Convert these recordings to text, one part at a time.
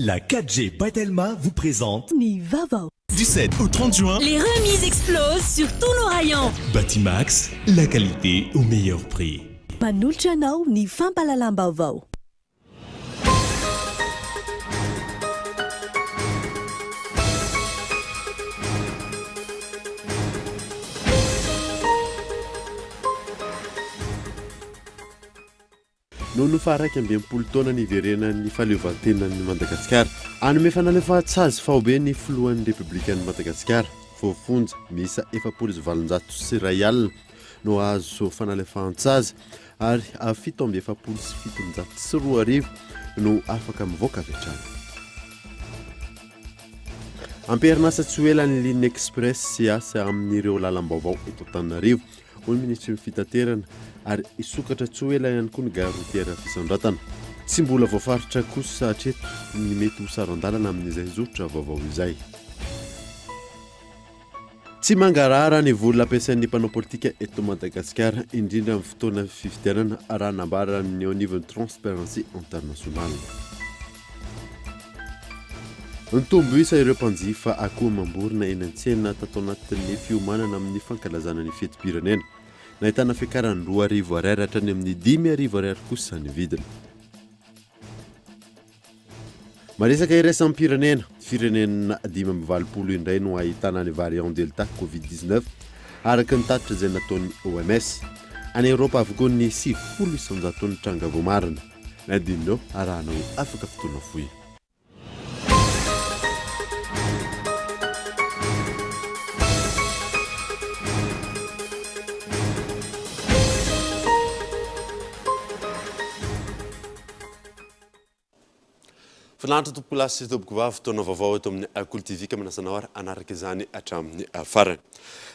La 4G Batelma vous présente Nivavo. Du 7 au 30 juin, Les remises explosent sur tous nos rayons. Batimax, la qualité au meilleur prix. Manolotra anao ny fampalalam-baovao. Noho ny faharaiky ambinipolo taona niverenan'ny fahaleovantenan'ny Madagasikara. Anome fanalefahatsazy faobe ny filohan'ny Repoblikan'i Madagasikara. Voafonja misa 7valonjato sy ray alina no azo fanalefahatsazy ary 7,770 no afaka mivoaka avy hatrany. Amperinasa tsy ho elan'ny ligne express sy asa amin'ireo lalam-baovao eto Antananarivo. Hoy ny ministry ny fitaterana ary isokatra tsy ho ela ihany koa ny gare routière fisandratana. Tsy mbola voafaritra kosa hatreto ny mety ho sarandalana amin'izay zotra vaovao izay. Tsy mangarara ny vola ampiasain'ny mpanao politika eto Madagasikara indrindra amin'ny fotoana fifidianana raha nambaran'ny au niveau de Transparency International. Nitombo isa ireo mpanjifa akoho mamborona eny an-tsena tato anatin'ny fiomanana amin'ny fankalazana ny fetim-pirenena. Nahitana fiakarany 2,000 ariary hatrany amin'ny 5,000 ariary kosa ny vidiny. Maresaka iraisam pirenena, firenena 520 indray no ahitana ny variant delta Covid-19 araka ny tatitra izay nataon'ny OMS. Any Europa avokoa ny 700 tranga voamarina. Na dinao arahana hoe afaka fotoana fohy. Filanitra tompolasy toboko vavy fotoana vaovao eto amin'ny Kultivika manasana hora anaraka izany hatramin'ny farany.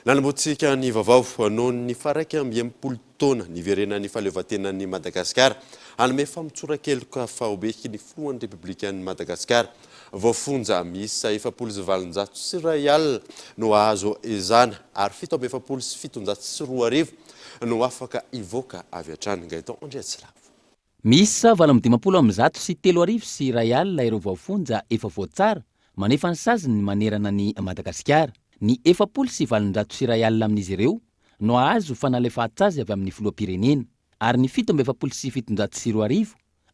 Nanombotsika ny vaovao noho ny faraiky ambinipolo taona niverenan'ny fahaleovantenan'ny Madagasikara anome famitsorakeloka faobeky ny filohan'ny Repoblikan'i Madagasikara. Voafonja misa 7valonjato sy ray alina no azo izana ary 7,770 no afaka ivoaka avy hatrany. Gaeton Andriatsilavo. Misa 7,10 sy 3,000 sy ray alina ireo voafonja efa voatsara manefa ny saziny manerana ny Madagasikara. Ny 7,700 sy ray alina amin'izy ireo no azo fanalefahatsazy avy amin'ny filoham-pirenena ary ny 7,770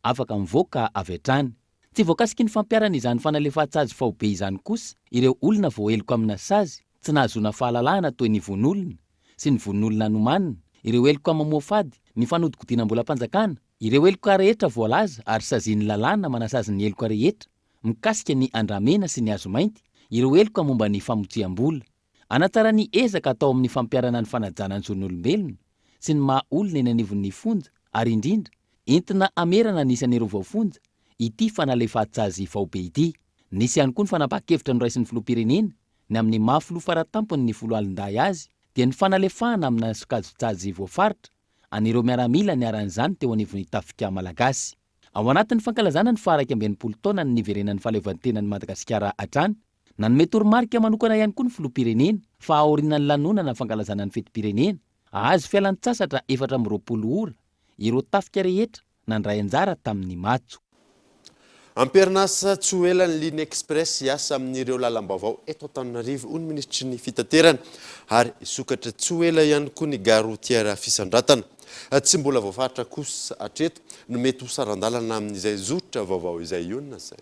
afaka mivoaka avy hatrany. Tsy voakasiky ny fampiarana izany fanalefahatsazy faobe izany kosa ireo olona voaheloko amina sazy tsy nahazona fahalalahana toy ny von'olona sy ny von'olona anomanina, ireo heloko amamoa fady, ny fanodikodinam-bolam-panjakana, ireo heloka rehetra voalaza ary saziany lalàna manasazy ny heloka rehetra mikasika ny andramena sy ny hazo mainty, ireo heloka momba ny famotsiam-bola. Anatsara ny ezaka atao amin'ny fampiarana ny fanajana ny zon'olombelona sy ny maha olona eny anivon'ny fonja ary indrindra entina amerana nisan'ireo voafonja ity fanalefahatsazy faobe ity. Nisy ihany koa ny fanapa-kevitra noraisin'ny filoham-pirenena ny amin'ny mahafiloha faratampony ny folo alin-day azy dia ny fanalefahana amina sokajitsajy voafaritra anireo miaramila ny aran'izany teo anivon'ny tafika malagasy. Ao anatin'ny fankalazana ny faharaiky ambinipolo taona ny niverenan'ny fahaleovantenan'ny Madagasikara hatrany, nanome toromarika manokana ihany koa ny filoham-pirenena fa aorian'ny lanonana fankalazana ny fetim-pirenena ahazo fialan-tsasatra 420 ora ireo tafika rehetra nandray anjara tamin'ny matso. Amperinasa tsy ho elan'ny ligne express hiasa amin'ireo lalam-baovao eto Antananarivo. Hoy ny ministry ny fitaterana ary isokatra tsy ho ela ihany koa ny gare routière fisandratana. Tsy mbola voafaritra kosa hatreto no mety ho sarandalana amin'izay zotra vaovao izay iona zay.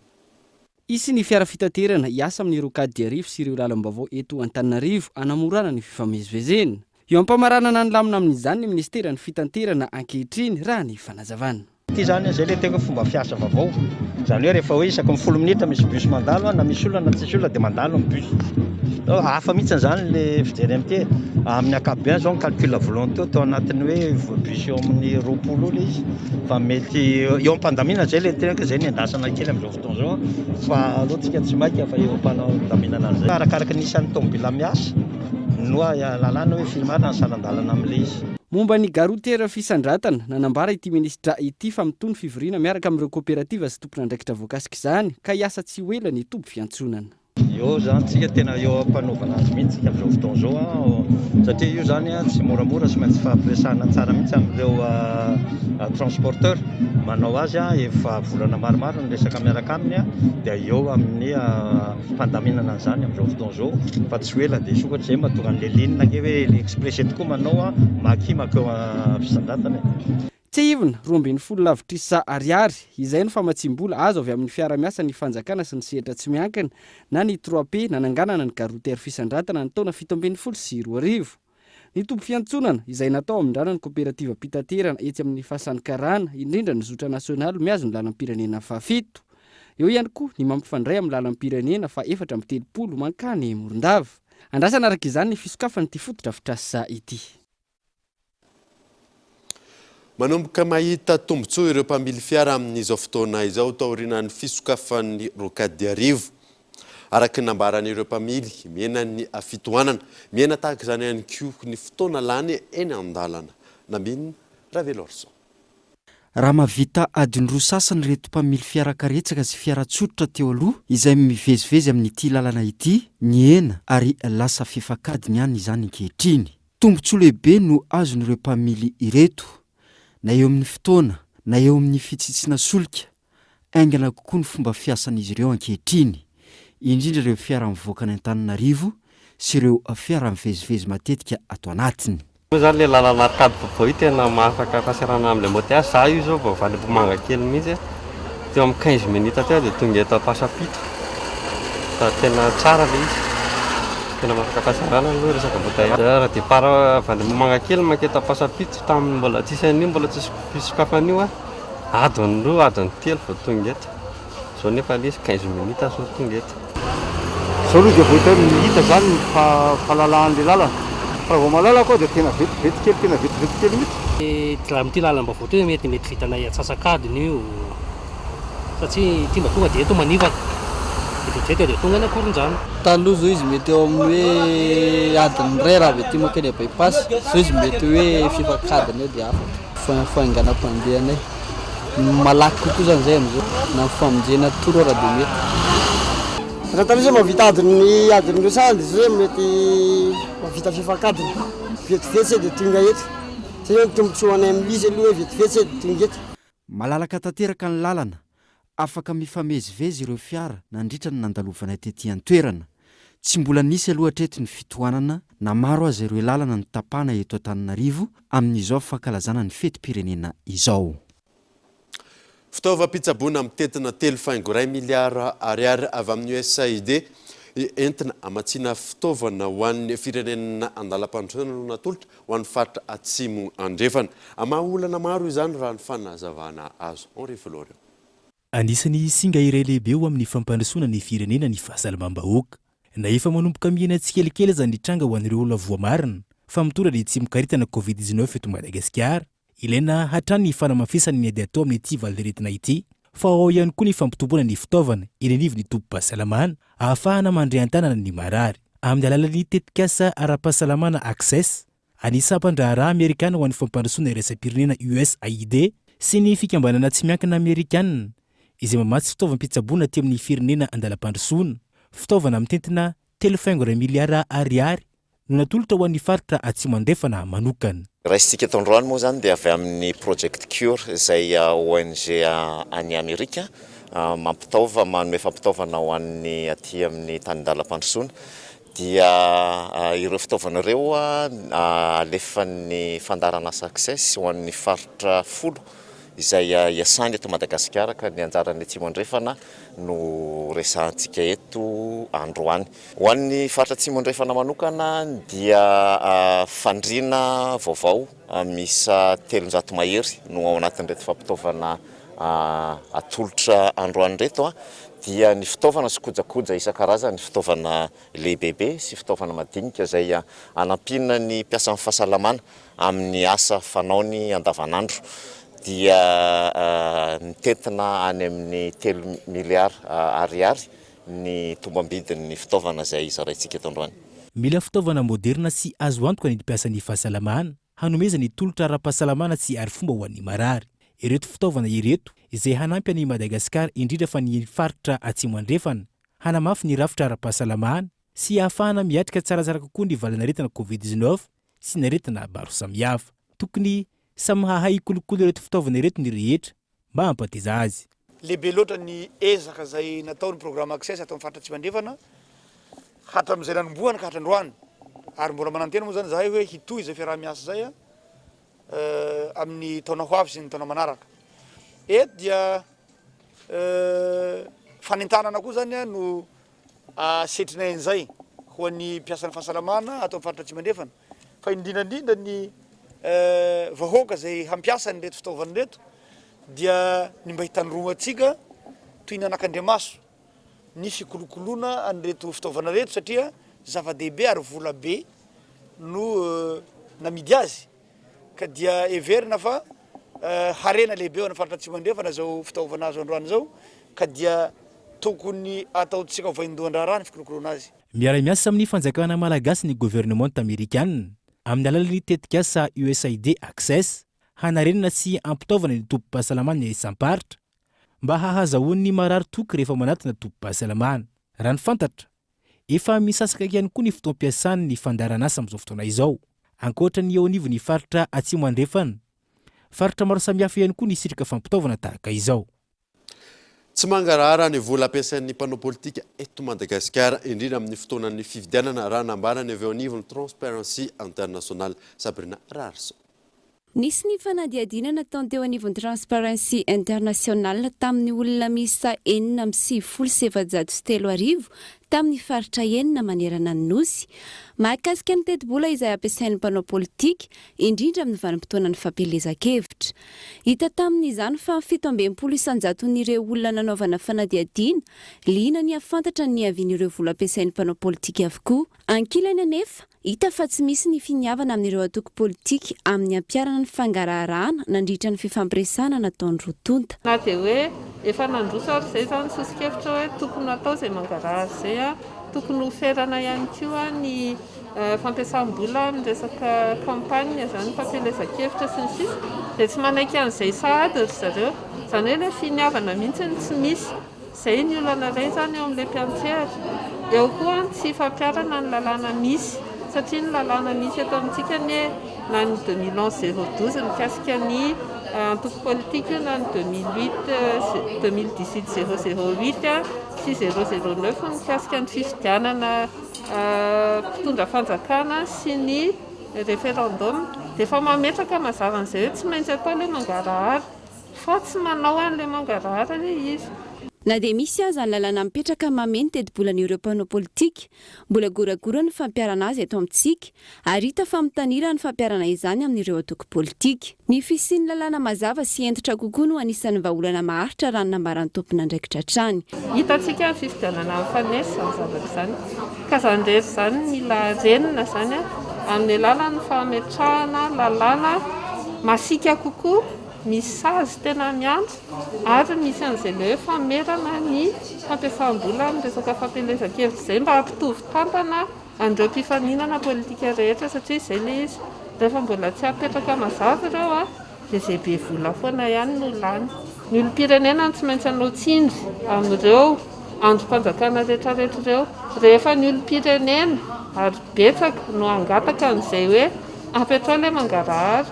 Isy ny fiara fitaterana hiasa amin'ireo kadiarivo sy ireo lalam-baovao eto Antananarivo anamorana ny fifamezivezena. Eo ampamaranana ny lamina amin'izany ny ministera ny fitaterana ankehitriny raha ny fanazavana. Ty zany zay le tena fomba fiasa vaovao. Zany hoe rehefa hoe isaky ny 10 minitra misy bus mandalo na misy olona na tsisy olona dia mandalo ny bus. Hafa mihitsy zany le fijery amin'ity. Amin'ny ankapobeny zao ny calcul volonté teo anatiny hoe bus eo amin'ny 20 olona izy. Fa mety eo am-pandamina zay le tena zay ny endasana kely amin'izao fotoana zao. Fa alohatsika tsy mainky fa eo am-pandaminana an'izay. Arakaraka ny isan'ny tomobila miasa no lalàna hoe filmana ny sarandalana amin'le izy. Momba ny gare routière fisandratana nanambara ity ministra ity fa mitony fivoriana miaraka amin'ireo kooperativa sy tompona andraikitra voakasika izany ka hiasa tsy ho ela ny tombo fiantsonana. eo zany tsika tena eo ampanaovana azy mihitsy amin'izao fotoana zao satria io zany tsy moramora sy maintsy fampiresahana tsara mihitsy amin'ireo transporteur manao azy efa volana maromaro ny resaka miaraka aminy dia eo amin'ny mpandaminana an'izany amin'izao fotoana zao fa tsy hoe la dia sokatra izay mahatonga an'le linina ke hoe le express tokoa manao makimaka eo fisandrantany. Tsy ivona 12 lavitrisa ariary izay no famatsimbola azo avy amin'ny fiara-miasa ny fanjakana sy ny sehatra tsy miankina na ny 3P nananganana ny garotery fisandrantana ny taona 17 ny tombo fiantsonana izay natao amindrana ny kooperativa pitaterana etsy amin'ny fasan'ny karana indrindra ny zotra nasionaly miazo ny lalam-pirenena fa 7 eo ihany koa ny mampifandray amin'ny lalam-pirenena fa 430 mankany Morondava. Andrasana araka izany ny fisokafany ity fototra fitrasa ity. Manomboka mahita tombontsoa ireo mpamily fiara amin'izao fotoana izao taorian'ny fisokafan'ny rokady arivo. Araka nambaran'ireo mpamily miena ny fitohanana, miena tahaka izany ihany koa ny fotoana lany eny an-dalana. Nambiny Ravelorso. Raha mahavita adiny roa sasany reto mpamily fiarakaretsaka sy fiaratsotra teo aloha izay mivezivezy amin'ity lalana ity, niena ary lasa fifakadiny ihany izany ankehitriny. Tombontsoa lehibe no azon'ireo mpamily ireto. Na eo amin'ny fotoana, na eo amin'ny fitsitsina solika, aingana kokoa ny fomba fiasan'izy ireo ankehitriny, indrindra ireo fiara mivoaka ny Antananarivo sy ireo fiara mivezivezy matetika ato anatiny. Zany le lalana arkady vaovao tena mahafaka fasarana amin'ilay mboteazy. Za io zao vao valy Bomanga kely mihitsy teo amin'ny 15 minutes teo dia tonga eto Pasapitra. Tena tsara le izy. Tena mahafaka fasarana aloha resaka mboteazy. Raha dia para valy Bomanga kely manketa Pasapitra tamin'ny mbola tsisy an'io mbola tsisy fisokafan'io adiny 2 adiny 3 vao tonga eto. Zao nefa le izy 15 minutes so tonga eto. Zao aloha dia vao tena mihita zany ny fahalalan'ilay lalana. Raha vao malala koa dia tena vetivety kely, tena vetivety kely mihitsy. Raha amin'ity lalam-baovao teo mety vitanay atsasakadiny io satria ity mba tonga dia eto manivana. Vetivety dia tonga ny akoronjany. Taloha zao izy mety eo amin'ny hoe adiny ray raha avy aty moa keny bypass. Zao izy mety hoe fifakadiny eo dia afaka. Fahainganam-pandehanay. Malaky kokoa zany zay amin'izao. Na famonjena toro raha dia mety. Raha taloha zay mahavita adiny roa sasany dia zao mety mahavita fifakadiny. Vetivety dia tonga eto. Zay ny tombontsoanay amin'izy aloha hoe vetivety dia tonga eto. Malalaka tanteraka ny lalana, afaka mifamezivezy ireo fiara nandritra ny nandalovana tetỳ an-toerana. Tsy mbola nisy aloha hatreto ny fitohanana na maro aza ireo lalana ny tapana eto Antananarivo amin'izao fankalazana ny fetim-pirenena izao. Fitaovam-pitsaboana mitetina 3.3 miliara ariary avy amin'ny USAID entina amatsiana fitaovana ho an'ny firenena andalam-pandrosoana no natolotra ho an'ny faritra atsimo andrefana. Amaolana maro izany raha ny fanazavana azo. Henri Florent. Anisany singa iray lehibe ho amin'ny fampandrosoana ny firenena ny fahasalamam-bahoaka. Na efa manomboka miaina tsikelikely aza ny tranga ho an'ireo olona voamarina fa mitondra ny tsy mikaritana COVID-19 eto Madagasikara. Ilaina hatrany ny fanamafisany ny ady atao amin'ity valiretina ity fa ao ihany koa ny fampitomboana ny fitaovana irenivo ny tombo-pahasalamana ahafahana mandray an-tanana ny marary amin'ny alalan'ny tetikasa ara-pahasalamana Access. Anisampan-draharaha Amerikana ho an'ny fampandrosoana iraisam-pirenena USAID sy ny fikambanana tsy miankina Amerikanina izay mamatsy fitaovam-pitsaboana teo amin'ny firenena andalam-pandrosoana. Fitaovana mitentina 3.3 miliara ariary no natolotra ho an'ny faritra atsimo andrefana manokana. Raha isika eto Androany moa zany dia avy amin'ny Project Cure izay ONG any Amerika mampitaova manome fampitaovana ho an'ny aty amin'ny tany andalam-pandrosoana dia ireo fitaovana ireo alefan'ny fandarana Access ho an'ny faritra 10 izay iasany eto Madagasikara ka ny anjarany atsimo andrefana no resahantsika eto Androany. Ho an'ny faritra atsimo andrefana manokana dia fandriana vaovao misa 300 mahery no ao anatin'ireto fampitaovana atolotra Androany reto dia ny fitaovana sy kojakoja isan-karazany, fitaovana lehibe sy fitaovana madinika izay anampina ny mpiasan'ny fahasalamana amin'ny asa fanaony andavanandro. Dia mitetina any amin'ny 3 miliara ariary ny tombam-bidin'ny fitaovana izay zaraintsika eto Androany. Mila fitaovana moderna sy azo antoka ny mpiasan'ny fahasalamana hanomeza ny tolotra ara-pahasalamana sy arifomba ho an'ny marary. Ireto fitaovana ireto izay hanampy an'i Madagasikara indrindra fa ny faritra atsimo andrefana hanamafy ny rafitra ara-pahasalamana sy ahafahana miatrika tsaratsara kokoa ny valanaretina COVID-19 sy naretina maro samihafa. Tokony samy hahay kolokolo ireto fitaovana ireto ny rehetra mba hampateza azy. Lehibe loatra ny ezaka izay nataony programme access atao amin'ny faritra Tsimandrefana hatramin'izay nanombohana ka hatrandroany. Ary mbola manantena moa zany zahay hoe hitohy izay fiaraha-miasa zay amin'ny taona ho avy sy ny taona manaraka. Eto dia fanentanana koa zany no setrinay an'izay ho an'ny mpiasan'ny fahasalamana atao amin'ny faritra Tsimandrefana. Fa indrindrandrindra ny vahoaka izay hampiasa ny reto fitaovana reto dia ny mba hitandromatsika toy ny anak'Andriamaso ny fikolokoloana an'ireto fitaovana reto satria zava-dehibe ary vola be no namidy azy. Ka dia everina fa harena lehibe ao amin'ny faritra Tsimandrefana zao fitaovana azo androany zao ka dia tokony ataontsika vaindohan-draharaha ny fikolokoloana azy. Miara-miasa amin'ny fanjakana malagasy ny gouvernement américaine amin'ny alalan'ny tetikasa USAID Access hanarenana sy ampitaovana ny tompom-pahasalamana ny isam-paritra mba hahazahoan'ny marary toky rehefa manatina tompom-pahasalamana. Raha ny fantatra, efa misasaka ihany koa ny fotoam-piasany ny fandaran'asa amin'izao fotoana izao. Ankoatra ny eo anivon'ny faritra Atsimo Andrefana, faritra maro samihafa ihany koa ny sitraka fampitaovana tahaka izao. Tsy mangarahara ny vola ampiasain'ny mpanao politika eto Madagasikara indrindra amin'ny fotoanan'ny fifidianana raha nambarany avy eo anivon'ny Transparency International. Sabrina Rarso. Nisy ny fanadihadiana nataony teo anivon'ny Transparency International tamin'ny olona miisa 4,703 tamin'ny faritra enina manerana ny nosy. Mahakasika ny teti-bola izay ampiasain'ny mpanao politika indrindra amin'ny vanim-potoana ny fampielezan-kevitra. Hita tamin'izany fa 17 isanjaton'ireo olona nanaovana fanadihadiana liana ny afantatra ny avian'ireo vola ampiasain'ny mpanao politika avokoa. Ankilany anefa hita fa tsy misy ny finiavana amin'ireo atoko politika amin'ny ampiarana ny fangaraharaana nandritra ny fifampiresana nataony rotonta. Na dia hoe efa nandroso ary izay zany sosikevitra hoe tokony atao izay mangarahara izay tokony hoferana ihany koa ny fampiasam-bola amin'ny resaka kampania zany fampielezan-kevitra sy ny sisa dia tsy manaiky an'izay sahady ry zareo. Zany hoe ilay finiavana mihitsy tsy misy. Izay ny olana iray zany eo amin'ilay mpiantsehatra. Eo koa tsy fampiarana ny lalàna misy satria ny lalàna misy eto amintsika ny na ny 2011-012 mikasika ny antoko politika na ny 2018-008 sy 009 mikasika ny fifidianana mpitondra fanjakana sy ny referendum dia efa mametraka mazava an'izay hoe tsy maintsy atao ilay mangarahara fa tsy manao an'ilay mangarahara ilay izy. Na dia misy aza ny lalàna mipetraka mameno teti-bolan'ireo mpanao politika, mbola goragora ny fampiarana azy eto amintsika ary hita fa mitanira ny fampiarana izany amin'ireo atoko politika. Ny fisian'ny lalàna mazava sy entitra kokoa no anisan'ny vahaolana maharitra raha ny nambaran'ny tompona andraikitra hatrany. Hitantsika ny fifidianana mifanesa ny zavatra izany. Ka izany rehetra izany mila renina izany amin'ny alalan'ny fametrahana lalàna masika kokoa. Misy sazy tena miantso ary misy an'izay ilay hoe famerana ny fampiasam-bola amin'ny resaka fampielezan-kevitra izay mba hampitovy tantana an'ireo mpifaninana politika rehetra satria izay ilay izy rehefa mbola tsy hapetraka mazava ireo dia izay be vola foana ihany no lany. Ny olom-pirenena tsy maintsy hanao tsindry amin'ireo androm-panjakana rehetrarehetra ireo rehefa ny olom-pirenena ary betsaka no hangataka an'izay hoe ampetrao ilay mangarahara.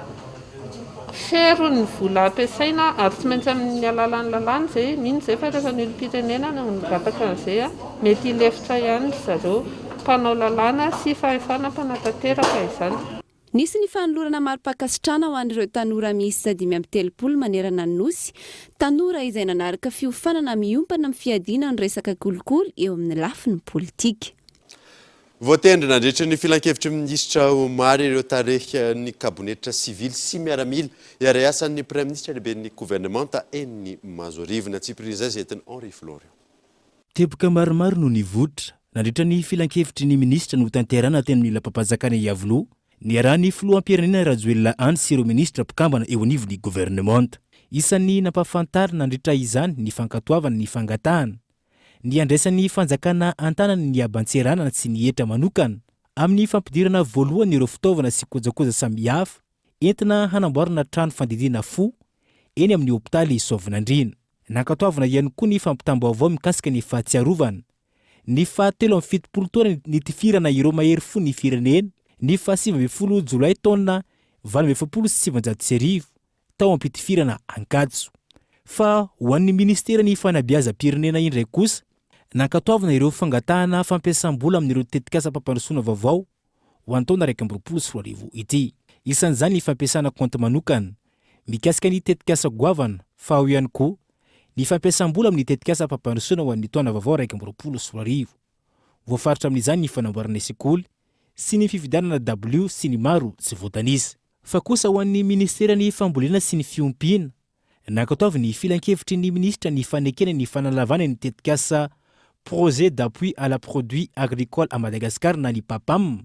Fero ny vola ampiasaina ary tsy maintsy amin'ny alalan'ny lalàna izay mino izay fa rehefa ny olom-pirenena no hangataka an'izay mety hilefitra ihany zareo mpanao lalàna sy fahefana mpanatanteraka izany. Nisy ny fanolorana mari-pakasitrana ho an'ireo tanora miisa 530 manerana ny nosy, tanora izay nanaraka fiofanana miompana amin'ny fiadiana ny resaka kolikoly eo amin'ny lafiny politika. Voatendry nandritra ny filan-kevitra minisitra Omary ireo tarehy ny kabinetra sivily sy miaramila iara-iasan'ny Prime Ministre lehibe ny gouvernemanta eny Mazorivo na Tsiprin'izay izay etiny Henri Florian. Teboka maromaro no nivotra nandritra ny filan-kevitry ny minisitra no tanterana teny amin'ny lampam-panjakana Iavoloha niarahany filoam-pirenena Rajoelina Andry sy ireo minisitra mpikambana eo anivon'ny gouvernemanta. Isan'ny nampahafantarina nandritra izany ny fankatoavana ny fangatahana ny andraisan'ny fanjakana antanany ny abantserana sy ny etra manokana amin'ny fampidirana voalohany ireo fitaovana sy kojakoja samihafa entina hanamboarana trano fandidiana fo eny amin'ny hopitaly Soavinandriana. Nankatoavana ihany koa ny fampitambaovao mikasika ny fahatsiarovana Ny fahatelo amin'ny fitopolo taona nitifirana ireo mahery fo ny firenena ny fahasivambefolo jolay taona 2017 tao ampitifirana ankatso. Fa ho an'ny ministera ny fanabeazam-pirenena indray kosa nankatoavana ireo fangatahana fampiasam-bola amin'ireo tetikasa mpampandrosoana vaovao ho an'ny taona 2024 ity. Isan'izany ny fampiasana konta manokana mikasika ny tetikasa goavana fa ao ihany koa ny fampiasam-bola amin'ny tetikasa mpampandrosoana ho an'ny taona vaovao 2024. Voafaritra amin'izany ny fanamboarana sekoly sy ny fifidianana W sy ny maro tsy voatanisa. Fa kosa ho an'ny ministera ny fambolena sy ny fiompiana nankatoavy ny filan-kevitry ny ministra ny fanekena ny fanalavana ny tetikasa projet d'appui à la produit agricole à Madagascar na ny PAPAM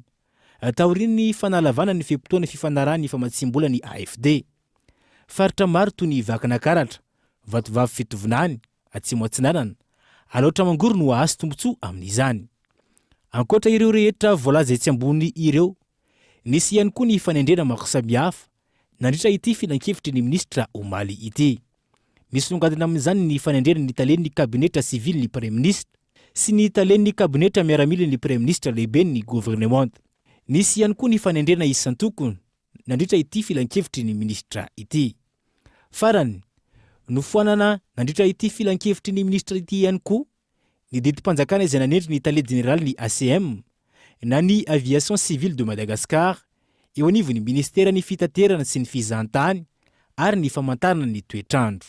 taoriny ny fanalavana ny fempotoana fifanarahany famatsim-bola ny AFD. Faritra maro toy ny vakana karatra, vatovavy fitovinany, atsimo atsinanana, aloatra mangoro no ahazo tombontsoa amin'izany. Ankoatra ireo rehetra voalaza etsy ambony ireo, nisy ihany koa ny fanendrena maro samihafa nandritra ity filan-kevitry ny ministra Omaly ity. Misy longadina amin'izany ny fanendrena ny talen'ny kabinetra sivily ny premier ministre sy ny talen'ny kabinetra miaramila ny premier ministre lehibe ny gouvernement. Nisy ihany koa ny fanendrena isan-tokony nandritra ity filan-kevitry ny ministra ity. Farany nofoanana nandritra ity filan-kevitry ny ministra ity ihany koa ny didim-panjakana izay nanendry ny tale général ny ACM na ny aviation civile de Madagascar eo anivon'ny ministera ny fitaterana sy ny fizahantany ary ny famantarana ny toetrandro.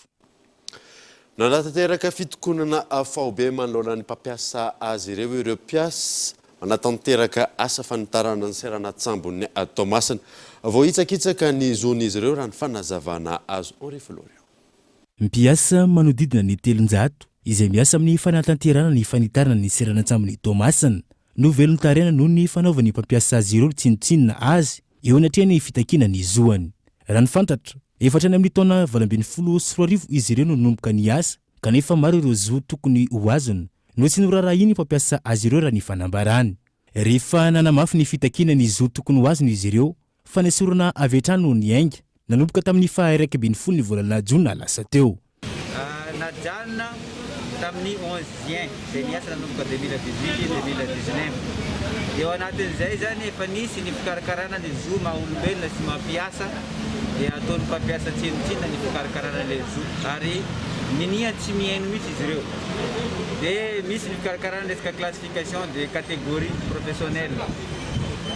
Nanatanteraka fitokonana faobe manoloana ny mpampiasa azy ireo mpiasa manatanteraka asa fanitarana ny serana tsambony Tomasina vao hitsakitsaka ny zon'izy ireo raha ny fanazavana azo orifolorio. Mpiasa manodidina ny 300 izay miasa amin'ny fanatanterana ny fanitarana ny serana tsambony Tomasina no velontarena noho ny fanaovany mpampiasa azy ireo tsinotsinona azy eo anatrehany fitakina ny zoany. Raha ny fantatra efatra ny amin'ny taona 2024 izy ireo no nomboka ny asa kanefa maro ireo zo tokony ho azony no tsy noraraha iny mpampiasa azy ireo raha ny fanambarany. Rehefa nanamafy ny fitakina ny zo tokony ho azony izy ireo fa nesorana avy hatrany ny ainga nanomboka tamin'ny faha-20 ny volana jona lasa teo. Najanona tamin'ny 11 juin izay niasa nanomboka 2018-2019 eo anatin'izay zany efa nisy ny fikarakarana ny zo maha-olombelona sy mampiasa dia ataon'ny mpampiasa tsinotsinona ny fikarakarana le zo ary niniany tsy mihaino mihitsy izy ireo. Dia misy ny fikarakarana resaka classification de catégorie professionnelle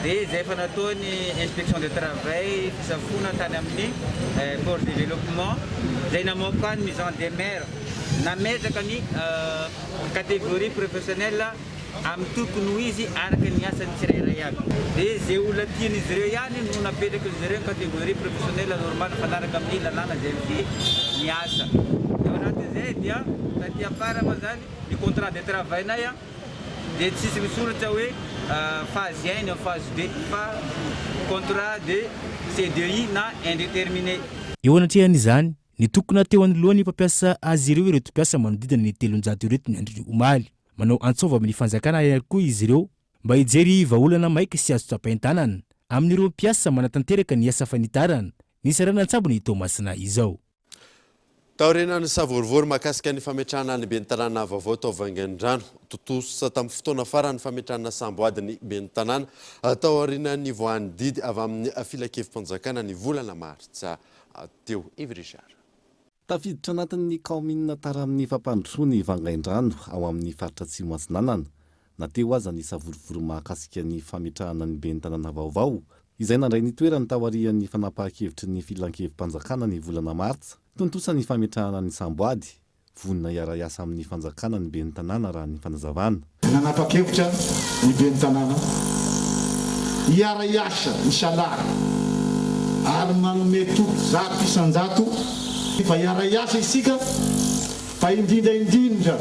dia izay efa nataony inspection de travail fisafona tany amin'ny port de développement izay namoaka ny mise en demeure nametraka ny catégorie professionnelle amin'ny tokony ho izy araka ny asany tsirairay aby. Dia izay olona tian'izy ireo ihany no napetraka izy ireo catégorie professionnelle normale fanaraka amin'ny lalàna izay ny asa. Eo anatin'izay dia taty afara moa zany ny contrat de travail-nay dia tsisy misoratra hoe phase 1 na phase 2 fa contrat de CDI na indéterminé. Eo anatrehan'izany ny tokona teo anolohan'ny mpampiasa azy ireo ireto mpiasa manodidina ny 300 ireto ny Andry Omaly manao antsova amin'ny fanjakana ihany koa izy ireo mba hijery vahaolana maika sy azo tsapain-tanana amin'ireo mpiasa manatanteraka ny asa fanitarana ny sarana an-tsambony Tomasina izao. Taorena ny savorivory makasika ny fametrahana ny ben'ny tanàna vaovao tao Vangaindrano totosa tamin'ny fotoana farany fametrahana samboady ny ben'ny tanàna tao aoriana ny voan'ny didy avy amin'ny filan-kevim-panjakana ny volana maritsa teo Ivry-Richard. Tafiditra anatin'ny kaominina taramin'ny fampandrosoa ny Vangaindrano ao amin'ny faritra atsimo atsinanana na teo aza ny savorivory mahakasika ny fametrahana ny ben'ny tanàna vaovao izay nandray ny toerany tao aorian'ny fanapahan-kevitry ny filan-kevim-panjakana ny volana martsa tontosa ny fametrahana ny samboady vonina iara-iasa amin'ny fanjakana ny ben'ny tanàna raha ny fanazavana. Nanapa-kevitra ny ben'ny tanàna iara-iasa ny salary ary manome toky 100 isan-jato fa iara-iasa isika fa indrindra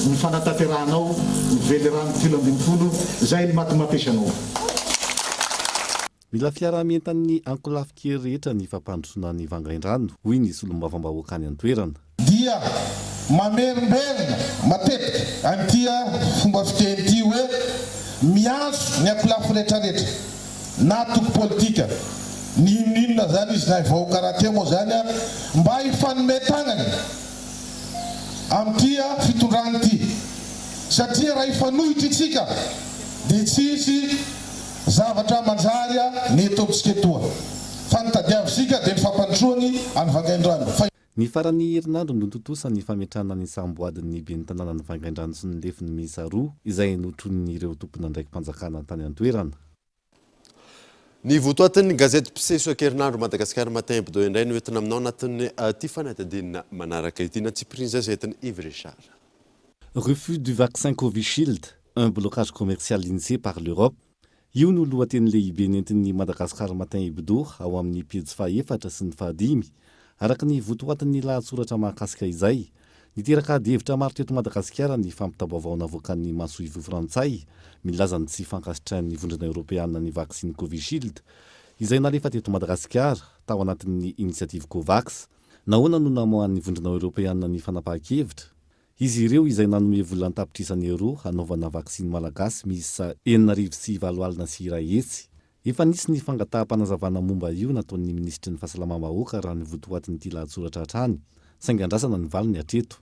ny fanatanteranao ny velerano 7 zay ny matomatisanao. Mila fiara-mientan'ny ankolafy rehetra ny fampandrosoana ny Vangaindrano hoy ny solombavam-bahoaka any an-toerana. Dia mamerimberina matetika an'ity fomba fiteny ity hoe miantso ny ankolafy rehetrarehetra na toko politika ny inona zany izy na vahoaka rahateo moa zany mba hifanome tagnany amin'ity fitondrana ity satria raha ifanohitra itsika dia tsisy zavatra manjary ny etopitsika etoa fa nitadiavisika dia nifampandroany any Vangaindrano. Ny farany herinandro nototosa ny fametrahana ny samboadin'ny ben'ny tanàna ny Vangaindrano sy ny lefiny miisa roa izay notron'ireo tompona ndraiky mpanjakana tany an-toerana. Ny votoatin'ny gazety mpiseho isan-kerinandro Madagasikara Matin Hebdo indray no entina aminao anatin'ny ty fanadinana manaraka ity na tsiprinza zay entin'ny Yves Richard. Refus du vaccin Covishield, un blocage commercial initié par l'Europe. Io no lohateny lehibe nentin'ny Madagasikara Matin Hebdo ao amin'ny pejy faha-efatra sy ny faha-5 araka ny votoatin'ny lahatsoratra mahakasika izay. Niteraka hevitra maro teto Madagasikara ny fampitabaovao navoakan'ny Masoivo Frantsay milaza ny tsy fankasitrahan'ny vondrona Europeana ny vaksiny Covishield izay nalefa teto Madagasikara tao anatin'ny initiative Covax. Nahoana no namohan'ny vondrona Europeana ny fanapahan-kevitra? Izy ireo izay nanome vola tapitrisany euro hanaovana vaksiny malagasy miisa 4,7 efa nisy ny fangataham-panazavana momba io nataon'ny ministry ny fahasalamam-bahoaka raha ny votoatin'ity lahatsoratra hatrany saingy andrasana ny valiny hatreto.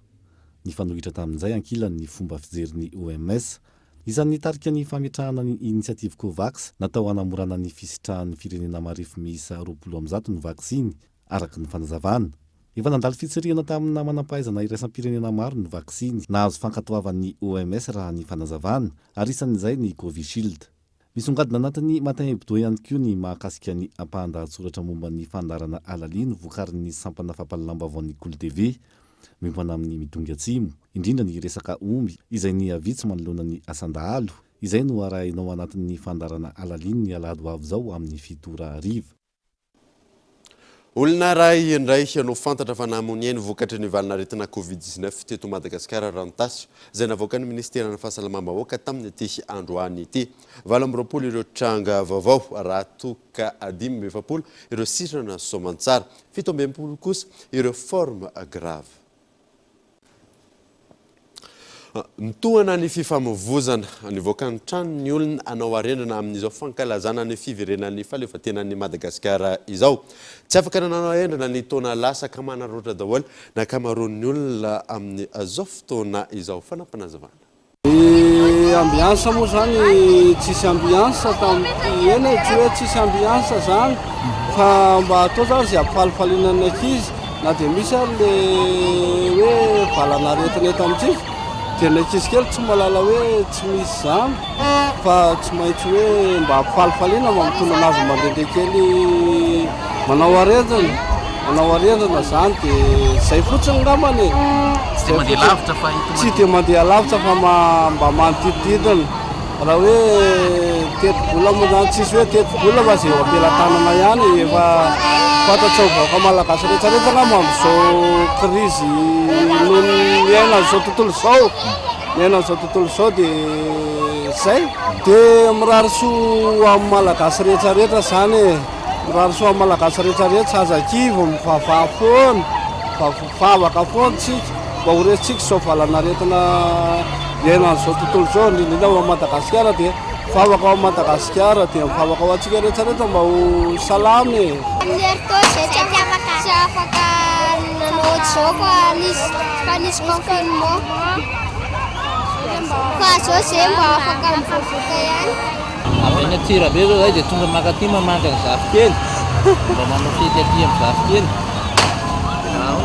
Ny fanohitra tamin'izay ankilan'ny fomba fijeriny OMS izany nitarika ny fametrahana ny initiative Covax natao hanamorana ny fisitrahan'ny firenena marefo miisa 20 ny vaksiny araka ny fanazavana. Efa nandalo fitsirihana tamin'ny manam-pahaizana iraisam-pirenena maro ny vaksiny nahazo fankatoavan'ny OMS raha ny fanazavana ary isan'izay ny Covishield. Misongadina anatin'ny Matin Hebdo ihany koa ny mahakasika ny ampahan-dahatsoratra momba ny fandarana alaliny vokarin'ny sampana fampalalam-baovao Cool TV miomana amin'ny midongy atsimo indrindra ny resaka omby izay ny avitsy manoloana ny asandahalo izay no arahinao anatin'ny fandarana alaliny ny alahady avy zao amin'ny 7:00. Olona ray indray no fantatra fa namonoeny vokatry ny valinaretina Covid-19 teto Madagasikara rantasy izay navoakan'ny Ministeran'ny Fahasalamam-bahoaka tamin'ny ity andro any ity. 20 ireo tranga vaovao raha toka 5 ireo sirana soamantsara, 17 kosa ireo forme grave. Nitohana ny fifamoivoizana nivoaka ny tranon'ny olona anao arendrina amin'izao fankalazana ny fiverenan'ny fahaleovatenan'ny Madagasikara izao. Tsy afaka nanao arendrina ny taona lasaka manaroatra daholo na kamaroan'ny olona amin'ny zao fotoana izao fanampanazavana. Ambiansa moa zany tsisy ambiansa tamin'ity eny tsy hoe tsisy ambiansa zany fa mba atao zany zay ampifalifalinana ankizy na dia misy ary le hoe valanaretina eto amintsika. Dia ny ankizy kely tsy malala hoe tsy misy zany fa tsy maintsy hoe mba ampifalifaliana mampitona anazy mandehandeha kely manao arendrina zany dia izay fotsiny ngambany tsy dia mandeha lavitra fa tsy dia mandeha lavitra fa mba manodididina raha hoe teti-bola moa zany tsisy hoe teti-bola fa zay ampelantanana ihany efa fantatsao vaoaka malagasy rehetrarehetra ngamba amin'izao krizy miaina zao tontolo zao dia zay dia mirarisoa amin'ny malagasy rehetrarehetra zany mirarisoa amin'ny malagasy rehetrarehetra aza-kivo mivavaha foana favaka foana tsika mba ho resitsika zao valanaretina miaina an'izao tontolo zao indrindra ao Madagasikara dia mivavaka ao Madagasikara dia mivavaka ao antsika rehetrarehetra mba ho salamy. Tsy afaka nanao ohatr'izao fa nisy confinement fa zao zay mba afaka mivoavoaka ihany. Amin'ny atsira be zao zay dia tonga makaty mamanga ny zavokely mba manao fety aty amin'ny zavokely.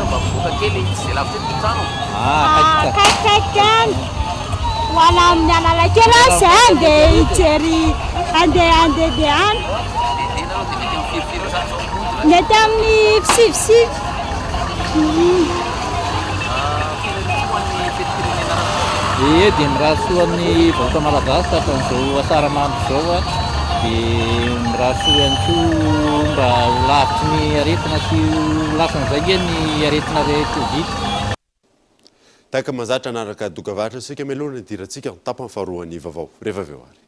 Mba mivoaka kely zay lavitra eto trano. Kaikaiky any ho ana amin'ny Analakely zay andeha hijery andeha any. Mety amin'ny fisivy. Dia mirahasoan'ny vahoaka malagasy tamin'izao asaramandro zao dia mirahasoa ihany koa mba ho lavitry ny aretina sy ho lasan'izay ny aretina Covid. Tahaka mahazatra anaraka dokavatra isika meloana idirantsika tapany faharoan'ny vaovao rehefa avy eo ary.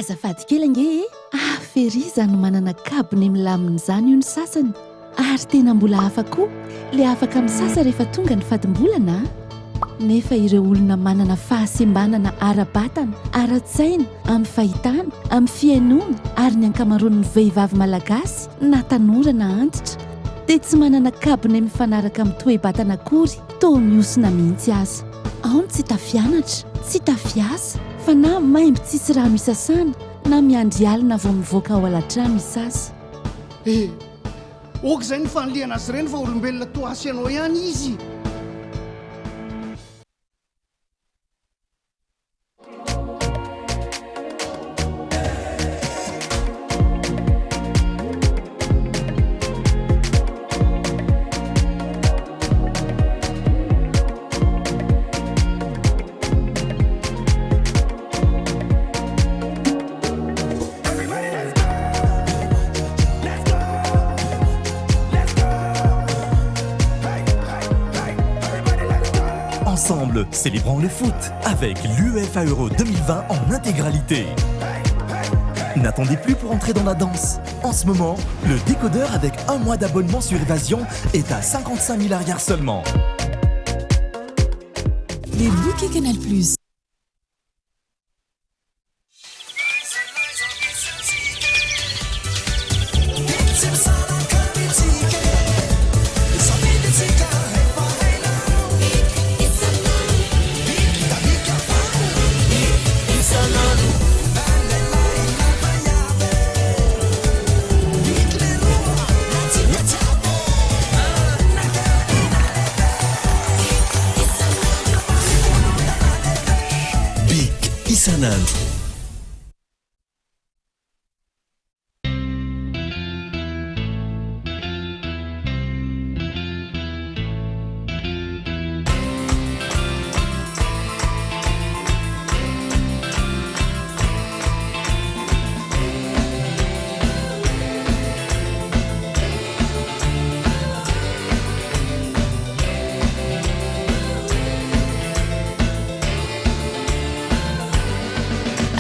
azafady kely ange Feriza no manana kabony milamina izany io ny sasany ary tena mbola hafa koa le afaka misasa rehefa tonga ny fadim-bolana nefa ireo olona manana fahasembanana ara-batana ara-tsaina amin'ny fahitana amin'ny fiainona ary ny ankamaroan'ny vehivavy malagasy na tanora na antitra dia tsy manana kabony mifanaraka amin'ny toe-batana akory toa miosina mihitsy aza ao ny tsy tafianatra tsy tafiasa fa na maimby tsisy rano isasana na miandry alina vao mivoaka ao alatrano isasa oka izay ny fanoliana azy ireny fa olombelona toa asy anao ihany izy. Ensemble, célébrons le foot avec l'UEFA Euro 2020 en intégralité. N'attendez plus pour entrer dans la danse. En ce moment, le décodeur avec un mois d'abonnement sur Évasion est à 55 000 arrières seulement. Les bouquets Canal+.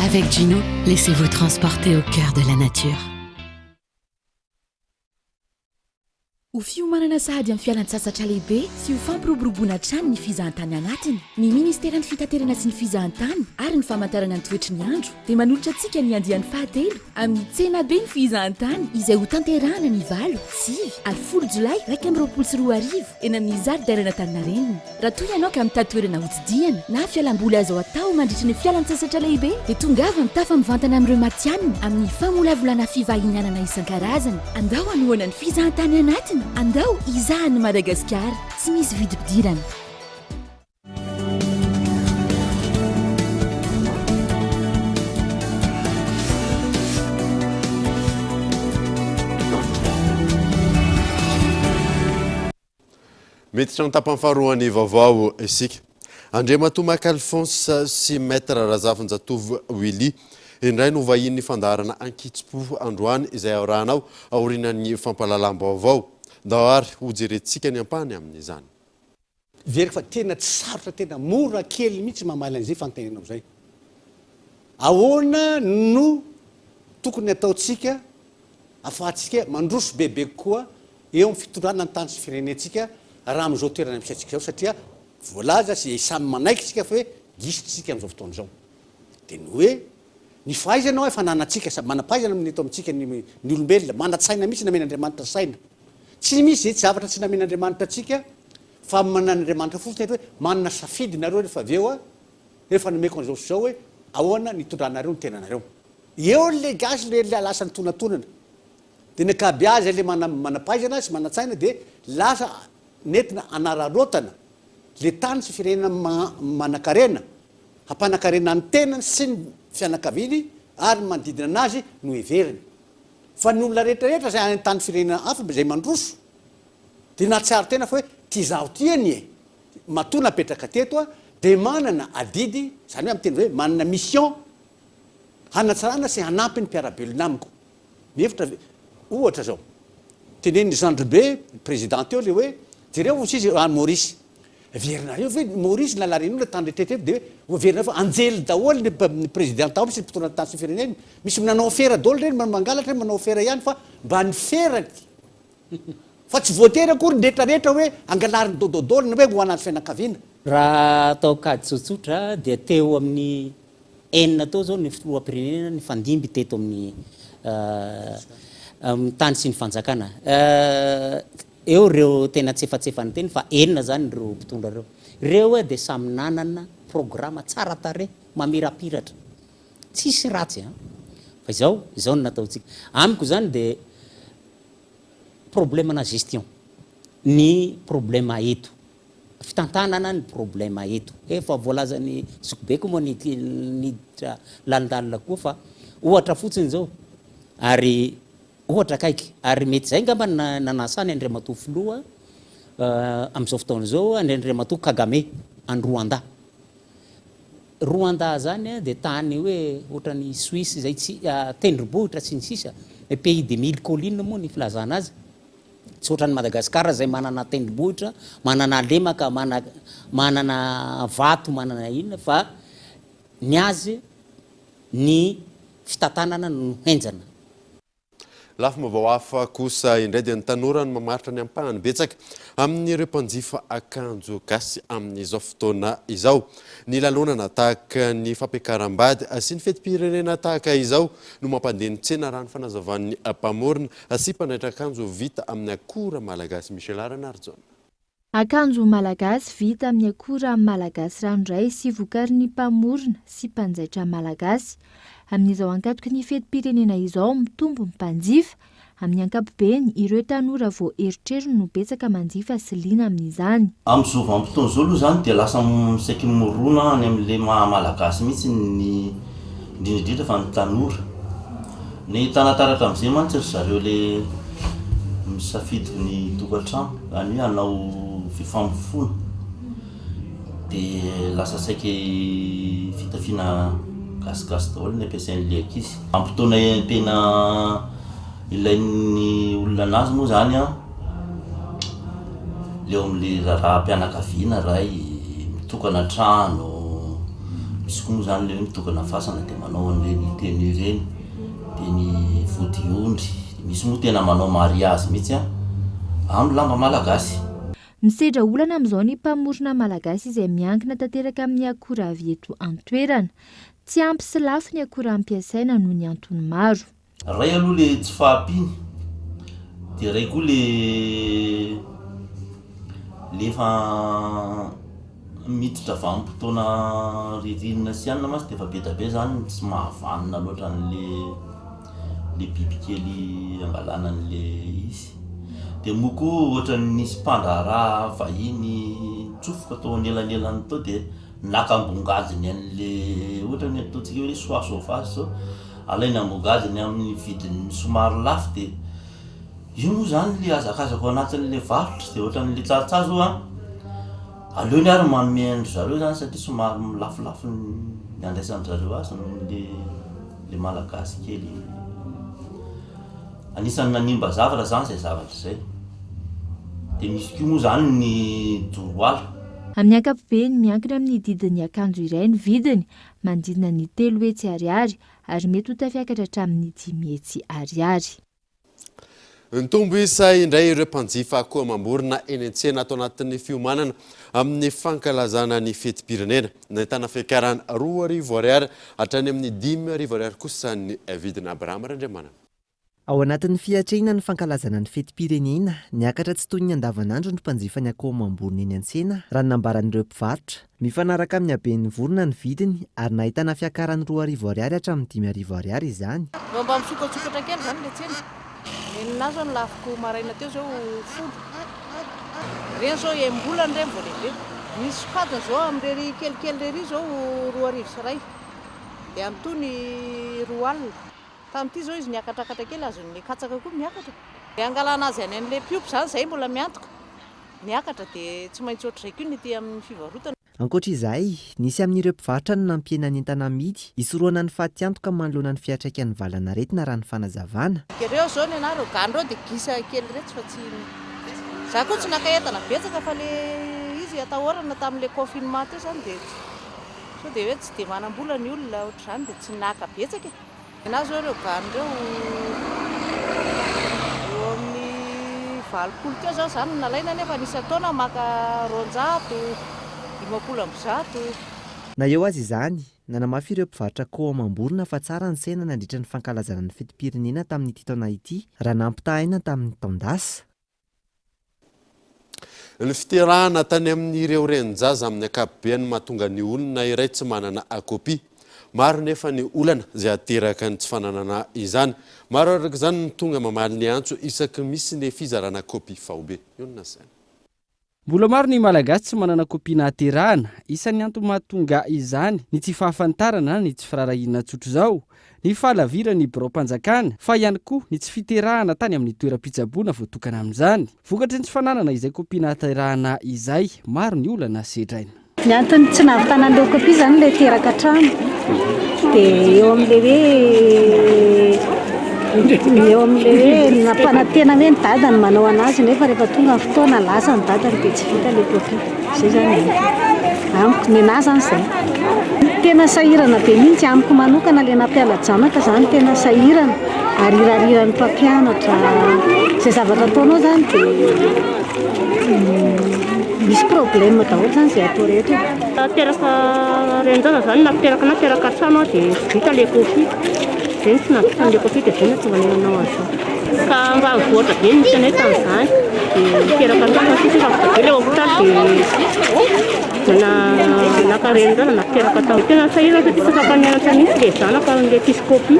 Avec Gino, laissez-vous transporter au cœur de la nature. Ho fiomanana sahady amin'ny fialan-tsasatra lehibe sy ho fampiroboroboana trano ny fizahantany anatiny. Ny Ministeran'ny Fitaterana sy ny Fizahantany ary ny Famantarana ny Toetry ny Andro dia manolotra antsika ny andiany fahatelo amin'ny tsena be ny fizahantany izay ho tanterahana ny 9, 10 Jolay 2024 eny amin'ny zaridaina Antaninarenina. Raha toy ianao ka mitady toerana hotsidihana na fialamboly azo atao mandritra ny fialan-tsasatra lehibe dia tongava mitafa mivantana amin'ireo matianina amin'ny famolavolana fivahinianana isan-karazany. Andao anohana ny fizahantany anatiny. Andao izahany Madagasikara, tsy misy vidim-pidirana. mety trano tapany faharoany vaovao isika andre Matomak Alphonse sy maître Razafinjatovo Willy indray no vahin'ny fandarana ankitspo androany izay aoranao aorinan'ny fampalalam-baovao daoary ho jerentsika ny ampany amin'izany verika fa tena tsy sarotra tena mora kely mihitsy mamaly an'izay fantenenao zay ahoana no tokony ataotsika afahantsika mandroso bebe koa eo amin'ny fitondrana ny tany sy firenentsika raha amin'izao toerana misaitsika zao satria voalaza sy samy manaiky tsika fa hoe gisitsika amin'izao fotoana zao dia ny hoe ny fahaizanao efa nanatsika samy manam-pahaizana amin'ny eto amintsika ny olombelona manatsaina mihitsy namen'Andriamanitra saina tsy misy zay tsy zavatra tsy namen'Andriamanitra atsika fa manan'Andriamanitra fotsiny hoe manana safidy nareo rehefa avy eo rehefa nomeko an'izao zao hoe ahoana nitondranareo ny tenanareo eo le gasy le lasa ny tonatonana dia ny akabeazy le manam-pahaizana sy manatsaina dia lasa nentina anararotana le tany sy firenena manakarena hampanakarena ny tenany sy ny fianakaviany ary manodidina anazy no heveriny fa ny olona rehetrarehetra zay any tany firenena hafa zay mandroso dia natsiaro tena fa hoe ty zaho tiany e matoa napetraka teto dia manana adidy zany hoe am'teny hoe manana mission hanatsarana sy hanampy ny mpiarabelona amiko mihevitra ohatra zao teneny Zandribe présidente eo le hoe jereo sisy Maurice verinareo ve Maurice nalarin'olona tany retreteto dia hoe verinareo fa anjely daholo ny président ao misy mpitondra ny tany sy fireneny misy manao afera daholo reny mangalatra manao afera ihany fa mba ny ferany fa tsy voatery akory rehetrarehetra hoe angalarin'ny dododolona hoe ho anazy fianakaviana raha atao kady tsotsotra dia teo amin'ny enina tao zao ny filoham-pirenena ny fandimby teto amin'ny tany sy ny fanjakana eo reo tena tsefatsefany teny fa enina zany reo mpitondra reo dia samy nanana programa tsara tare mamirapiratra tsisy ratsy fa izao no nataotsika amiko zany dia problème na gestion ny problème eto fitantanana ny problème eto efa voalazany sokobeko moa niditra landalina koa fa ohatra fotsiny zao ary ohatra kaiky ary mety zay ngamba nanasany Andriamatoa filoha amin'izao fotoana zao Andriamatoa Kagame any Rwanda zany dia tany hoe ohatrany Suisse zay tsy tendrombohitra tsy ny sisa pays de mille collines moa ny filazana azy tsy ohatrany Madagasikara zay manana tendrombohitra manana lemaka manana vato manana inona fa ny azy ny fitantanana no henjana lafa mavao hafa kosa indray dia ny tanora no mamaritra ny ampahany betsaka amin'ireo mpanjifa akanjo gasy amin'izao fotoana izao ny lalonana tahaka ny fampiakaram-bady sy ny fetim-pirenena tahaka izao no mampandeha ny tsena raha ny fanazavan'ny mpamorona sy mpanjaitra akanjo vita amin'ny akora malagasy Michel Aranarzona akanjo malagasy vita amin'ny akora malagasy ranoray sy vokarin'ny mpamorona sy mpanjaitra malagasy amin'izao ankatoka ny fetim-pirenena izao mitombo mpanjifa amin'ny ankapobeny ireo tanora vao eritrerony no betsaka manjifa sy liana amin'izany amin'izao vanim-potoana izao aloha zany dia lasa misaiky morona any amin'le malagasy mihitsy ny indrindrindra fa ny tanora ny tanataratra amin'izay mantsy ry zareo le misafidy ny tokantrano any hoe hanao fifambofona dia lasa saiky fitafiana gasigasy daholo ny ampiasain'le ankizy am-potoana tena ilain'ny olona anazy moa zany leo amin'le raha-mpianakaviana ray mitokana trano misy koa moa zany le hoe mitokana fasana dia manao an'ireny teny ireny dia ny vodiondry misy moa tena manao mariazy mihitsy amin'ny lamba malagasy misedra olana amin'izao ny mpamorona malagasy izay miankina tanteraka amin'ny akora avy eto an-toerana tsy ampy sy lafo ny akora ampiasaina noho ny antony maro ray aloha le tsy fahampiny dia ray koa le efa miditra vanim-potoana ririnina sy anina masy dia efa be da be zany tsy mahavanina loatra le bibikely angalana an'le izy dia moa koa ohatra nisy mpandraraha vahiny tsofoka tao anelanelany tao dia nakambongadiny an'le ohatra ny ataontsika hoe soa sauvage zao alaina ambogadiny amin'ny vidiny somary lafo dia io moa zany le azakazako anatin'le varotra dia ohatra n'le tsatsazo aleony ary mamendry zareo zany satria somary lafolafo ny andraisan'ny zareo azy noho le malagasy kely anisan'ny nanimba zavatra zany zay zavatra zay de misy koa moa zany ny doroala. Amin'ny ankapobeny miankina amin'ny didin'ny akanjo iray ny vidiny mandidina ny 3 hetsy ariary ary mety ho tafiakatra hatramin'ny 5 hetsy ariary. Nitombo isa indray ireo mpanjifa akoho mamborona eny an-tsena atao anatin'ny fiomanana amin'ny fankalazana ny fetim-pirenena nahitana fiakarany 2,000 ariary hatrany amin'ny 5,000 ariary kosa ny vidina Abraham Randriamanana. Ao anatin'ny fiatrehana ny fankalazana ny fetim-pirenena, niakatra tsy toy ny andavanandro ny mpanjifa ny akoho mamborona eny an-tsena raha nambaran'ireo mpivarotra. Mifanaraka amin'ny haben'ny vorona ny vidiny ary nahitana fiakarany 2,000 ariary hatramin'ny 5,000 ariary izany. Mba misokatsokatra kely zany le tsena. Ninazy zao lafiko maraina teo zao folo. Reny zao embolany reny vao lehibe. Misy sokajiny zao amin'ireny kelikely rery zao 2,000 sy iray. Dia amin'itony 2 alina. Tamin'ity zao izy niakatrakatra kely azon'ny katsaka koa miakatra. Dia angalana azy any an'ilay piopy zany zay mbola miantoka. Niakatra dia tsy maintsy ohatr'izay koa ny ety amin'ny fivarotana. Ankoatra izay, nisy amin'ireo mpivarotra no nampiena ny entana amidy, isoroana ny faty-antoka manoloana ny fiatraikan'ny valanaretina raha ny fanazavana. Ireo zao ny anareo ganireo dia gisa kely rehetra fa tsy... Za koa tsy nakaentana betsaka fa le izy atahorana tamin'ilay confinement teo zany dia sao dia hoe tsy dia manam-bola ny olona ohatr'izany dia tsy naka betsaka. Na zao ireo ganireo eo amin'ny 20 teo zao zany nalaina nefa nisy taona maka 200, 50. Na eo azy izany, nanamafy ireo mpivarotra akoho mamborona fa tsara ny sena nandritra ny fankalazana ny fetim-pirenena tamin'ity taona ity raha nampitahaina tamin'ny taondasa. Ny fiterahana tany amin'ireo renjaza amin'ny ankapobeny mahatonga ny olona iray tsy manana akopy. Maro nefa ny olana izay ateraka ny tsy fananana izany. Maro araka izany ny tonga mamaly ny antso isaky misy ny fizarana kopy faobe. Ionona saina. Mbola maro ny malagasy tsy manana kopy nahaterahana. Isan'ny antony mahatonga izany ny tsy fahafantarana ny tsy firarahiana tsotro zao, ny fahalavira ny birao-mpanjakana, fa ihany koa ny tsy fiterahana tany amin'ny toeram-pitsaboana voatokana amin'izany. Vokatry ny tsy fananana izay kopy nahaterahana izay, maro ny olana sedraina. Ny antony tsy nahavitana an'ilay kopy zany ilay teraka trano. Dia eo amin'ilay hoe nampanantena hoe ny dadany manao anazy nefa rehefa tonga ny fotoana lasa ny dadany dia tsy vita ilay kopy. Izay zany amiko ny anahy zany izay. Tena sahirana be mihitsy amiko manokana ilay nampiala-janaka zany tena sahirana ary irariran'ny mpampianatra. Izay zavatra ataonao zany dia misy problème daholo zany izay atao rehetra. Teraka renjana zany nateraka trano dia vita ilay kopy. Izay tsy nahavita ilay kopy dia izay nahatonga ny nanao azy. Ka mba mivoatra be misy anay tamin'izany dia teraka trano sisa fa ilay hôpitaly dia nakarenjana nateraka tao. Tena sahirana satria tsy afaka mianatra mihitsy ilay zanaka ilay tisy kopy.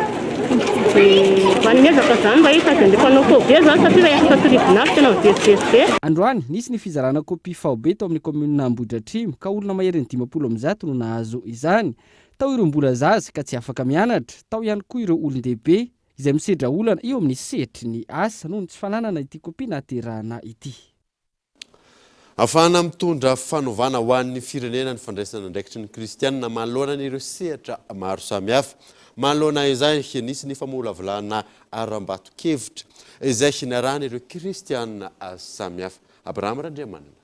Vanomezaka zany mba hitady andefa anao kobe zany satria raha afaka tribunal tena mivezivezibe. Androany nisy ny fizarana kopy faobe tao amin'ny komuna Ambohidratrimo ka olona mahery ny 50 no nahazo izany. Tao ireo mbola zaza ka tsy afaka mianatra, tao ihany koa ireo olon-dehibe izay misedra olana eo amin'ny setry ny asa noho ny tsy fananana ity kopy nahaterahana ity. Afahana mitondra fanovana ho an'ny firenena ny fandraisana andraikitry ny kristianina manoloana ireo sehatra maro samihafa. Manoloana izay nisy ny famolavolana aram-bato-kevitra izay hinarana ireo kristianina samihafa. Abraham Randriamanana.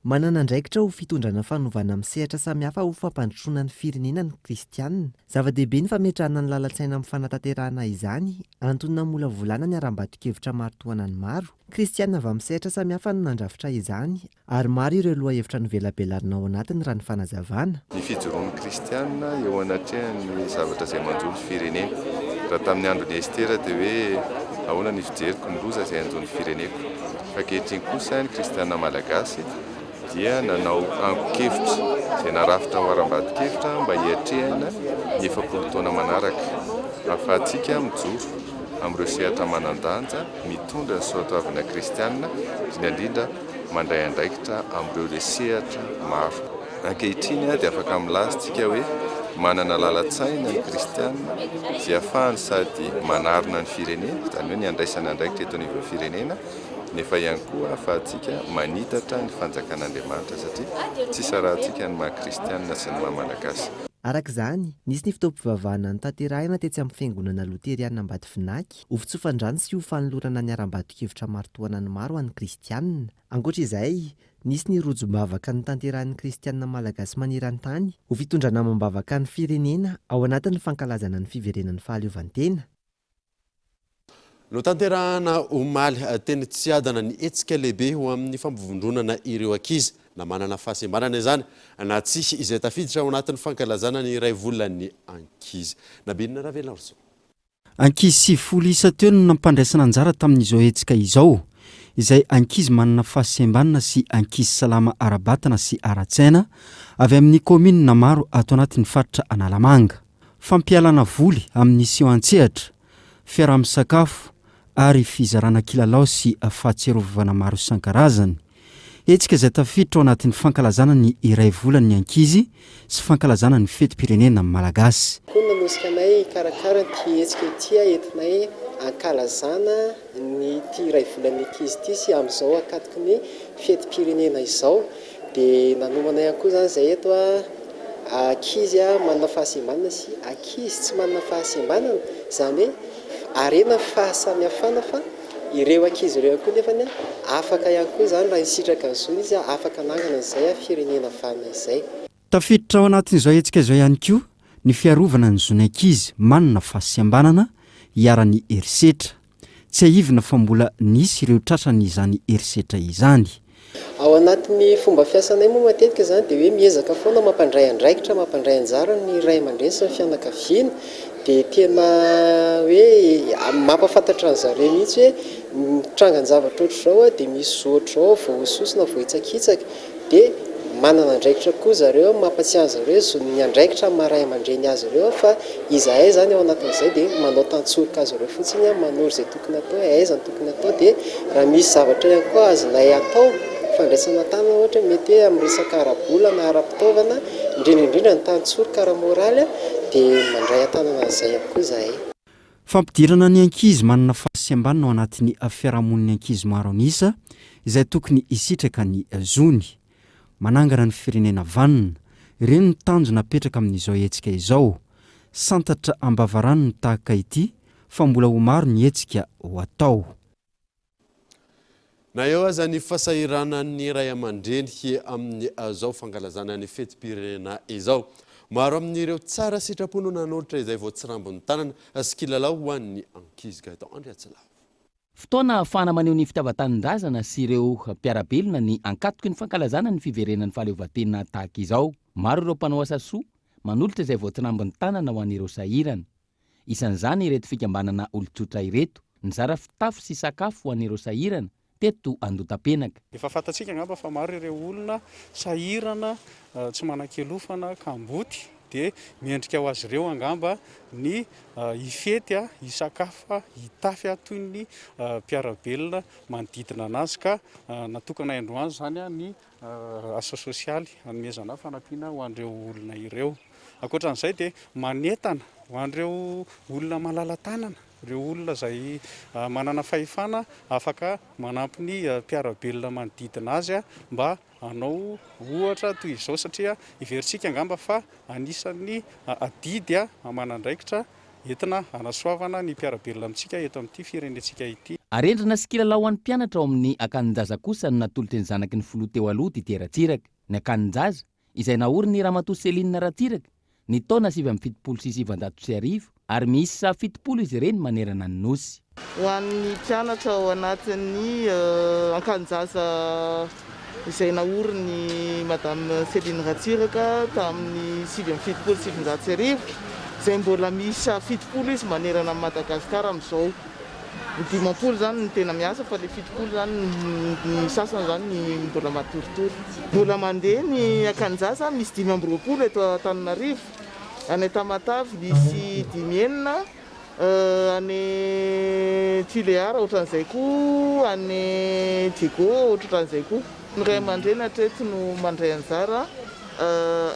Manana andraikitra ho fitondrana fanovana amin'ny sehatra samihafa ho fampandrosoana ny firenena ny kristianina. Zava-dehibe ny fametrahana ny lalan-tsaina amin'ny fanatanterahana izany, antony namolavolana ny aram-bato-kevitra maro-toana ny maro. Kristianina avy amin'ny sehatra samihafa no nandrafitra izany, ary maro ireo loha hevitra no velabelarina ao anatiny raha ny fanazavana. Ny fijoroan'ny kristianina eo anatrehany zavatra izay manjolo firenena. Raha tamin'ny andron'ny Estera dia hoe ahoana ny fijeriko ny loza izay anjony fireneko. Ankehitriny kosa ny kristianina malagasy dia nanao ango-kevitra izay narafitra ho aram-bato-kevitra mba hiatrehana ny 70 taona manaraka. Ahafahantsika mijoro amin'ireo sehatra manan-danja mitondra ny soatoavana kristianina indrindra mandray andraikitra amin'ireo sehatra maro. Ankehitriny dia afaka milazintsika hoe manana lalan-tsaina ny kristianina izay ahafahany sady manarina ny firenena, izany hoe ny andraisana andraikitra eto anivon'ny firenena, nefa ihany koa afahantsika manitatra ny fanjakan'Andriamanitra satria tsy sarahantsika ny maha-kristianina sy ny maha-malagasy. Araka izany, nisy ny fitaovam-pivavahana notanterahina tetsy amin'ny fiangonana loteriana Ambadifinaky ho fitsofandrano sy ho fanolorana ny aram-bato-kevitra maritoana ny maro an'ny kristianina. Ankoatra izay, nisy ny rojo-bavaka notanteran'ny kristianina malagasy maneran-tany ho fitondrana mambavaka ny firenena ao anatin'ny fankalazana ny fiverenan'ny fahaleovantena. No tanterahana omaly teny tsy adana ny hetsika lehibe ho amin'ny fampivondronana ireo ankizy na manana fahasembanana izany na tsy izay tafiditra ao anatin'ny fankalazana ny iray volan'ny ankizy. Nabinina Ravela Orso. Ankizy 10 isa teo no nampandraisana anjara tamin'izao hetsika izao, izay ankizy manana fahasembanana sy ankizy salama ara-batana sy ara-tsaina avy amin'ny komina maro ato anatin'ny faritra Analamanga. Fampialana voly amin'ny sio an-tsehatra, fiaraha-misakafo ary fizarana kilalao sy fahatserovana maro isan-karazany. Hetsika izay tafiditra ao anatin'ny fankalazana ny iray volan'ny ankizy sy fankalazana ny fetim-pirenena malagasy. Nanosika anay karakara ty hetsika ity entinay ankalazana ny ty iray volan'ny ankizy ty sy amin'izao akatiky ny fetim-pirenena izao. Dia nanomanay koa zany izay eto ankizy manana fahasembanana sy ankizy tsy manana fahasembanana, izany hoe arena fahasamihafana fa ireo ankizy ireo koa nefa afaka ihany koa zany raha isitraka an'izao izy afaka nangana izay firenena vana izay. Tafiditra ao anatin'izao hetsika izao ihany koa ny fiarovana ny zony ankizy manana fahasembanana hiara-ny herisetra. Tsy ahivina fa mbola nisy ireo tratrany izany herisetra izany. Ao anatin'ny fomba fiasanay moa matetika zany dia hoe miezaka foana mampandray andraikitra, mampandray anjara ny ray aman-dreny sy ny fianakaviana. Dia tena hoe mampafantatra ny zareo mihitsy hoe mitrangan-javatra ohatr'izao dia misy zotra ao vao sosina vao hitsakitsaka, dia manana andraikitra koa zareo, mampatsiahy zareo ny andraikitra maray aman-dreny azy ireo fa izahay zany ao anatin'izay dia manao tantsorika azy ireo fotsiny, manoro izay tokony atao, aiza ny tokony atao, dia raha misy zavatra ihany koa azonay atao fandraisana tanana ohatra mety hoe amin'ny resaka ara-bola na ara-pitaovana, indrindra ny tantsorika ara-moraly dia mandray an-tanana an'izay ihany koa izahay. Fampidirana ny ankizy manana fahasembanana ao anatin'ny fiarahamoniny ankizy maro anisa izay tokony hisitraka ny zony, manangana ny firenena vanina, ireny ny tanjo napetraka amin'izao hetsika izao. Santatra ambavarano ny tahaka ity fa mbola ho maro ny hetsika ho atao. Na eo aza ny fasahirana ny ray aman-dreny amin'ny zao fankalazana ny fetim-pirenena izao. Maro amin'ireo tsara sitrapon'ny nanolotra izay vao tsirambony tanana sy kilalao ho an'ny ankizy Gaëtan Andriatsila. Fotoana ahafahana maneho ny fitaovan-tanindrazana sy ireo mpiarabelona ny ankatoky ny fankalazana ny fiverenan'ny fahaleovantena tahaka izao. Maro ireo mpanao asa soa manolotra izay vao tsirambony tanana ho an'ireo sahirana. Isan'izany ireto fikambanana olon-tsotra ireto, nizara fitafy sy sakafo ho an'ireo sahirana teto Andotapenaka. Efa fantatsika ngamba fa maro ireo olona sahirana, tsy manan-kelofana, kamboty, dia miendrika ho azy ireo angamba ny hifety, hisakafa, hitafy toy ny mpiarabelona manodidina anazy ka natokana androany zany ny asa sosialy hanomezana fanampiana ho an'ireo olona ireo. Ankoatran'izay dia manentana ho an'ireo olona malala tanana, ireo olona izay manana fahefana afaka manampy ny mpiarabelona manodidina azy mba hanao ohatra toy izao, satria iveritsika angamba fa anisan'ny adidy aman'andraikitra entina hanasoavana ny mpiarabelona amintsika eto amin'ity firenentsika ity. Arendrina sy kilalao ho an'ny mpianatra ao amin'ny akanonjaza kosa no natolotra ny zanaky ny filoha teo aloha Dite Ratsiraka. Ny akanonjaza izay nahory ny Ramatoa Selinina Ratsiraka ny taona 776 ary misy 70 izy ireny manerana ny nosy. Ho an'ny mpianatra ao anatin'ny akanonjaza izay nahory ny Madame Selinina Ratsiraka tamin'ny 776 izay mbola misy 70 izy manerana ny Madagasikara amin'izao. Ny 50 zany ny tena miasa fa le 70 zany ny sasany zany ny mbola matoritory. Mbola mandeha ny akanonjaza misy 520 eto Antananarivo. Any Tamatavy misy 5 any Tuleara ohatran'izay koa, any Diego ohatran'izay koa. Ny ray aman-dreny hatreto no mandray anjara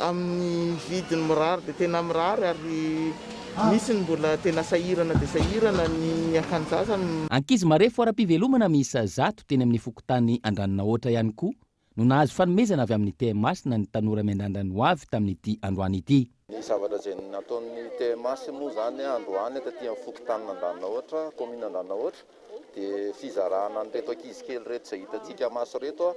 amin'ny vidiny mirary, dia tena mirary ary misy ny mbola tena sahirana dia sahirana ny akanjasa. Ankizy marefo ara-pivelomana miisa 100 teny amin'ny fokotany Andranona Ohatra ihany koa no nahazo fanomezana avy amin'ny TMS na ny tanora miandandrany ho avy tamin'ity androany ity. Ny zavatra izay nataon'ny TMS moa zany androany taty amin'ny fokotany Andranona Ohatra, commune Andranona Ohatra, dia fizarana an'ireto ankizy kely reto izay hitantsika maso reto,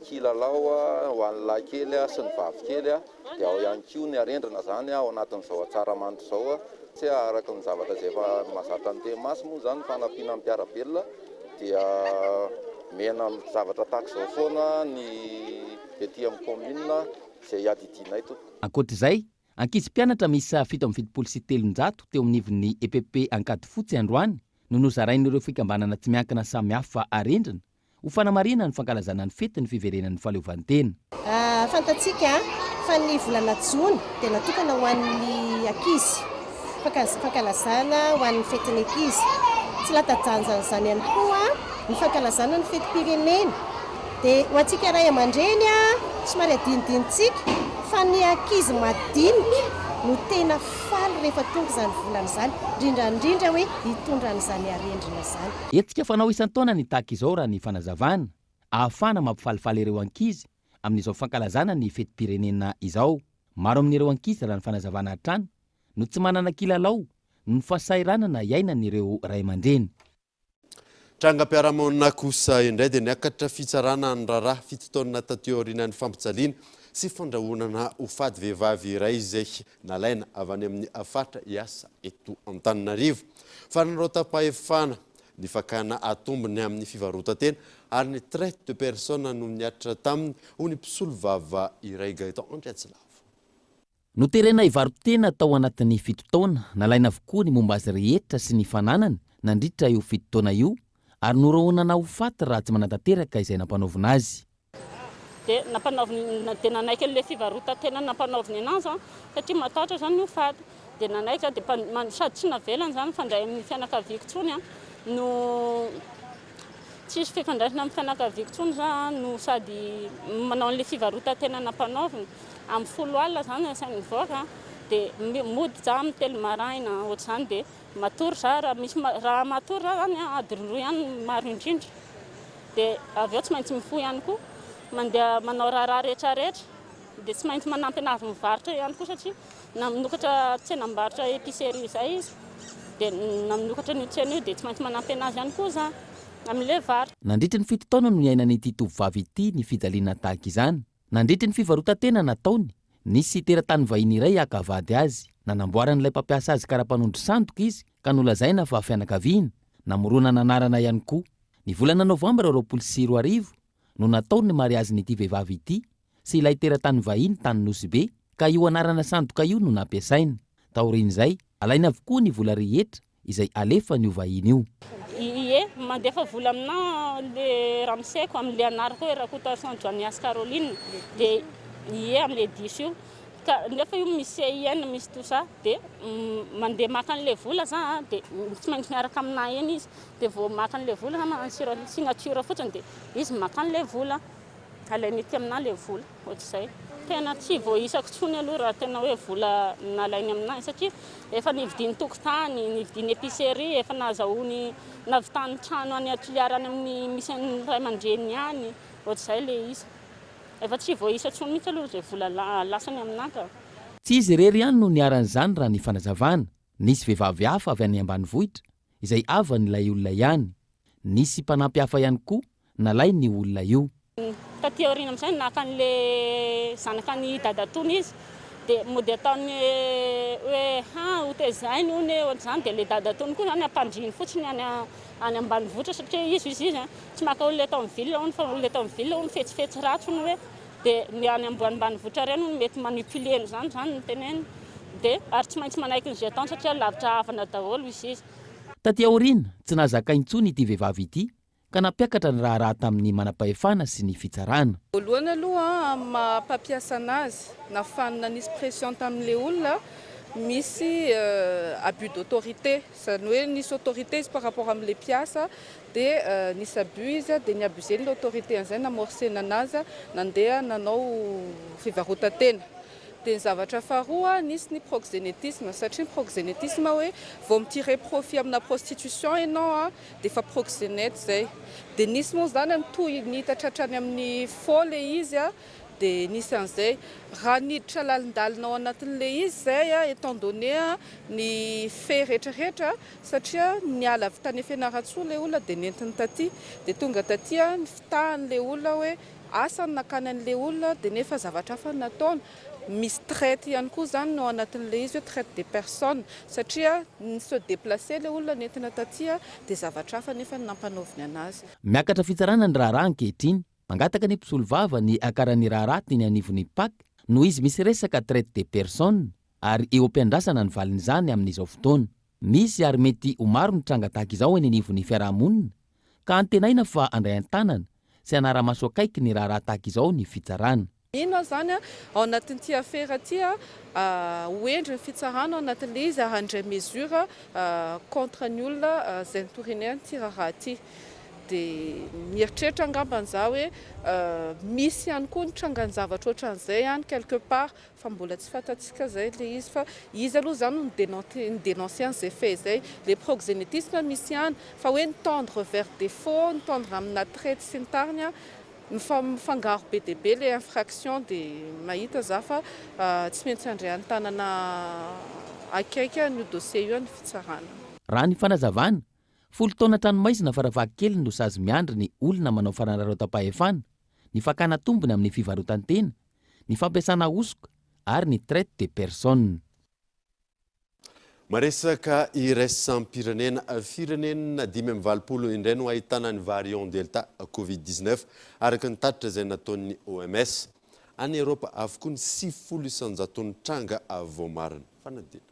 kilalao ho an'ny lahy kely sy ny vavy kely, dia ao ihany koa ny arendrina zany ao anatin'izao atsaramanitra izao, tsy araka ny zavatra izay efa mahazatra ny TMS moa zany fanampiana amin'ny mpiarabelona dia mena zavatra tahaka izao foana ny ety amin'ny commune izay adidina eto. Ankoatr'izay, ankizy mpianatra miisa 770 teo amin'ivon'ny EPP Ankady Fotsy androany no nozarain'ireo fikambanana tsy miankina samihafa arendrina ho fanamarihana ny fankalazana ny fety ny fiverenan'ny fahaleovantena. Fantatsika fa ny volana Jona dia natokana ho an'ny ankizy, fankalazana ho an'ny fetin'ny ankizy. Tsy latajanjana izany ihany koa ny fankalazana ny fetim-pirenena. Dia ho antsika ray aman-dreny somary adinidinitsika fa ny ankizy madinika no tena faly rehefa tonga izany volana izany, indrindra hoe hitondra an'izany arendrina izany. Hetsika fanao isan-taona ny tahaka izao raha ny fanazavana, ahafana mampifalifaly ireo ankizy amin'izao fankalazana ny fetim-pirenena izao. Maro amin'ireo ankizy raha ny fanazavana hatrany no tsy manana kilalao no ny fasairanana iainan'ireo ray aman-dreny. Trangam-piarahamonina kosa indray dia niakatra fitsarana ny raharaha 7 taonina taty aorianan'ny fampijaliana sy fandrahonana ho fady vehivavy iray izay nalaina avy any amin'ny afatra hiasa eto Antananarivo. Fanarao tapahefana ny fakana atombony amin'ny fivarotan-tena ary ny traite de personne no niatra taminy ho ny mpisolo vava iray Gaëtan Andriatsilavo. Noterena hivarotena tao anatin'ny 7 taona, nalaina avokoa ny momba azy rehetra sy ny fananany nandritra io 7 taona io ary norohonana ho faty raha tsy manatanteraka izay nampanaovina azy. Dia nampanaovina dia nanaiky an'ilay fivarotan-tena nampanaoviny anazy satria matahotra zany no faty. Dia nanaiky dia sady tsy navelany zany fandray amin'ny fianakaviako tsony no tsisy fifandraisana amin'ny fianakaviako tsony zany no sady manao an'ilay fivarotan-tena nampanaoviny amin'ny 10 alina zany asainy mivoaka dia mody za amin'ny telo maraina ohatr'izany dia matory za raha misy raha matory za zany adiny 2 ihany maro indrindra. Dia avy eo tsy maintsy mifoha ihany koa mandeha manao raharaha rehetrarehetra dia tsy maintsy manampy anazy mivarotra ihany koa satria naminokatra tsenam-barotra épicerie izay izy dia naminokatra ny tsena io dia tsy maintsy manampy anazy ihany koa za amin'ilay varotra. Nandritra ny 7 taona no niainan'ity tovovavy ity ny fijaliana tahaka izany. Nandritra ny fivarotan-tena nataony, nisy teratany vahiny iray akavady azy. Nanamboaran'ilay mpampiasa azy karapanondro sandoka izy ka nolazaina fa fianakaviana, namorona nanarana ihany koa. Ny volana Novambra 2024 no natao ny mariazin'ity vehivavy ity sy ilay teratany vahiny tany Nosibe ka io anarana sandoka io no nampiasaina. Taorian'izay, alaina avokoa ny vola rehetra izay alefa ny vahiny io. Ie, mandefa vola amina le ramseko amin'le anarako hoe Rakotason Joanias Caroline dia ie amin'le diso io. Ka nefa io misy CIN misy tout ça dia mandeha maka an'le vola za dia tsy maintsy miaraka aminahy eny izy dia vao maka an'le vola za magnano signature fotsiny dia izy maka an'le vola alainy ety aminahy le vola ohatr'izay. Tena tsy voaisako tsony aloha raha tena hoe vola nalainy aminahy satria efa nividiny tokotany, nividiny épicerie, efa nahazahoany navitany trano any atiliarany amin'ny misy ny ray aman-dreny ihany ohatr'izay le izy. Efa tsy voaisa tsony mihitsy aloha izay vola lasany aminahy ka. Tsy izy irery ihany no niaran'izany raha ny fanazavana. Nisy vehivavy hafa avy any ambanivohitra izay avan'ilay olona ihany. Nisy mpanampy hafa ihany koa nalay ny olona io. Taty aoriana amin'izay naka an'le zanakany dadatony izy dia mody ataony hoe hotezainy hony ohatr'izany dia le dadatony koa zany ampandriny fotsiny any ambanivohitra satria izy tsy maka olona eto amin'ny ville hony fa olona eto amin'ny ville hony fetsifetsy ratsy hony hoe dia ny any ambanivohitra ireny hony mety manipuleny zany ny teneny dia ary tsy maintsy manaiky ny jeton satria lavitra havana daholo izy. Taty aoriana tsy nahazaka intsony ity vehivavy ity ka nampiakatra ny raha tamin'ny manam-pahefana sy ny fitsarana. Voalohany aloha mampampiasa anazy nafanina nisy pression tamin'ilay olona misy abus d'autorité zany hoe nisy autorité izy par rapport amin'ilay mpiasa dia nisy abus izy dia niabuse l'autorité an'izay namorsena anazy nandeha nanao fivarotan-tena dia ny zavatra faharoa nisy ny proxénétisme satria ny proxénétisme hoe vao mitire profit amina prostitution ianao a dia efa proxénète zay dia nisy moa zany mitohy nihitatratrany amin'ny faux le izy a dia nisy an'izay raha niditra lalindalina ao anatin'le izy zay a étant donné a ny fe rehetrarehetra satria niala avy tany Fianaratsoa le olona dia nentiny taty dia tonga taty a ny fitahan'le olona hoe asany nakany an'le olona dia nefa zavatra hafa nataony misy traite ihany koa zany no anatin'le izy hoe traite des personnes satria ny se déplacer le olona nentina taty a dia zavatra hafa nefa nampanaoviny anazy. Miakatra fitsarana ny raharaha ankehitriny mangataka ny mpisolo vava ny akaran'ny raharaha teny anivon'ny pak no izy misy resaka traite des personnes ary eo am-piandrasana ny valin'izany amin'izao fotoana. Misy ary mety ho maro ny tranga tahaka izao eny anivon'ny fiarahamonina ka antenaina fa andray an-tanana sy anara-maso akaiky ny raharaha tahaka izao ny fitsarana. Ino zany ao anatin'ity affaire ty hoendry ny fitsarana ao anatin'le izy ary handray mesure contre ny olona zay nitoriany ty raharaha ty. Dia mieritreritra angamban'izao hoe misy ihany koa ny trangan'ny zavatra ohatran'izay ihany quelque part fa mbola tsy fantatsika zay le izy fa izy aloha zany no dénoncer an'izay fait zay le proxénétisme misy ihany fa hoe nitendre vers des faux nitendre amina traite sy ny tariny mifangaro be dia be le infraction dia mahita za fa tsy maintsy handray an-tanana akaiky ny dossier io ny fitsarana. Raha ny fanazavana 10 taona tranomaizina farafahakeliny no sazy miandry ny olona manao fanararotam-pahefana, ny fakana tombony amin'ny fivarotantena, ny fampiasana osoka ary ny traite des personnes. Maresaka iraisam-pirenena firenena 520 indray no ahitana ny variant delta covid-19 araka ny tatitra izay nataon'ny OMS. Any Europa avokoa ny 700 tranga voamarina. Fanadina.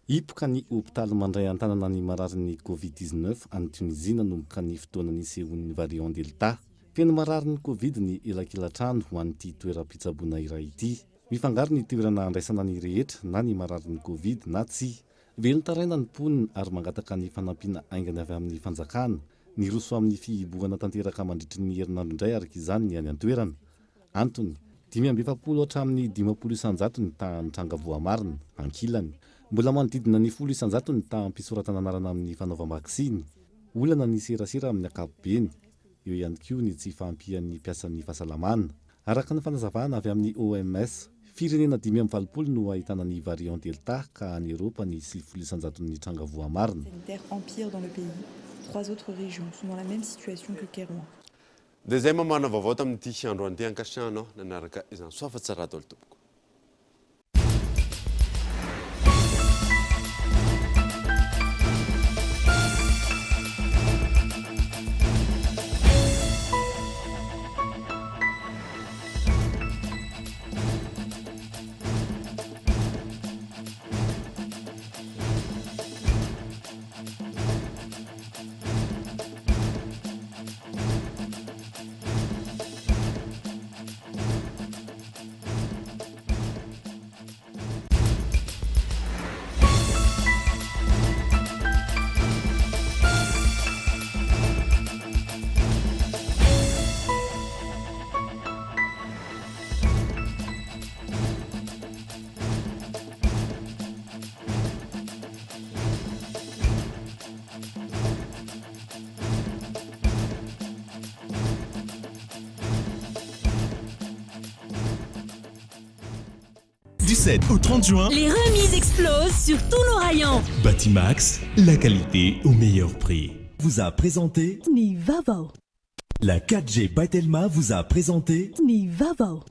Hipoka ny hôpitaly mandray an-tanana ny marary covid-19 any Tunisia nanomboka ny fotoana nisehoan'ny variant delta. Feno marary ny covid ny elakelan-trano ho an'ity toeram-pitsaboana iray ity. Mifangaro ny toerana andraisana ny rehetra na ny marary ny covid na tsy. Velon-taraina ny ponina ary mangataka ny fanampiana aingana avy amin'ny fanjakana. Ny roso amin'ny fihibohana tanteraka mandritry ny herinandro indray araka izany ny any an-toerana. Antony 570 hatramin'ny 50 isanjato ny tahantranga voamarina ankilany. Mbola manodidina ny 10 isanjato ny tahampisoratana anarana amin'ny fanaovam-baksiny. Olana ny serasera amin'ny ankapobeny. Eo ihany koa ny tsy fampian'ny mpiasan'ny fahasalamana. Araka ny fanazavana avy amin'ny OMS, firenena 520 no ahitana ny variant delta ka any Europa ny 7 isanjato ny tranga voamarina. Empire dans le pays. 3 autres régions sont dans la même situation que Kérouan. Dia zay mamana vaovao tamin'ity androany ty ankasitrahana nanaraka izany soa fa tsara daholo tompoko. Du 7 au 30 juin, les remises explosent sur tous nos rayons. Batimax, la qualité au meilleur prix. Vous a présenté Nivavo. La 4G by Telma vous a présenté Nivavo.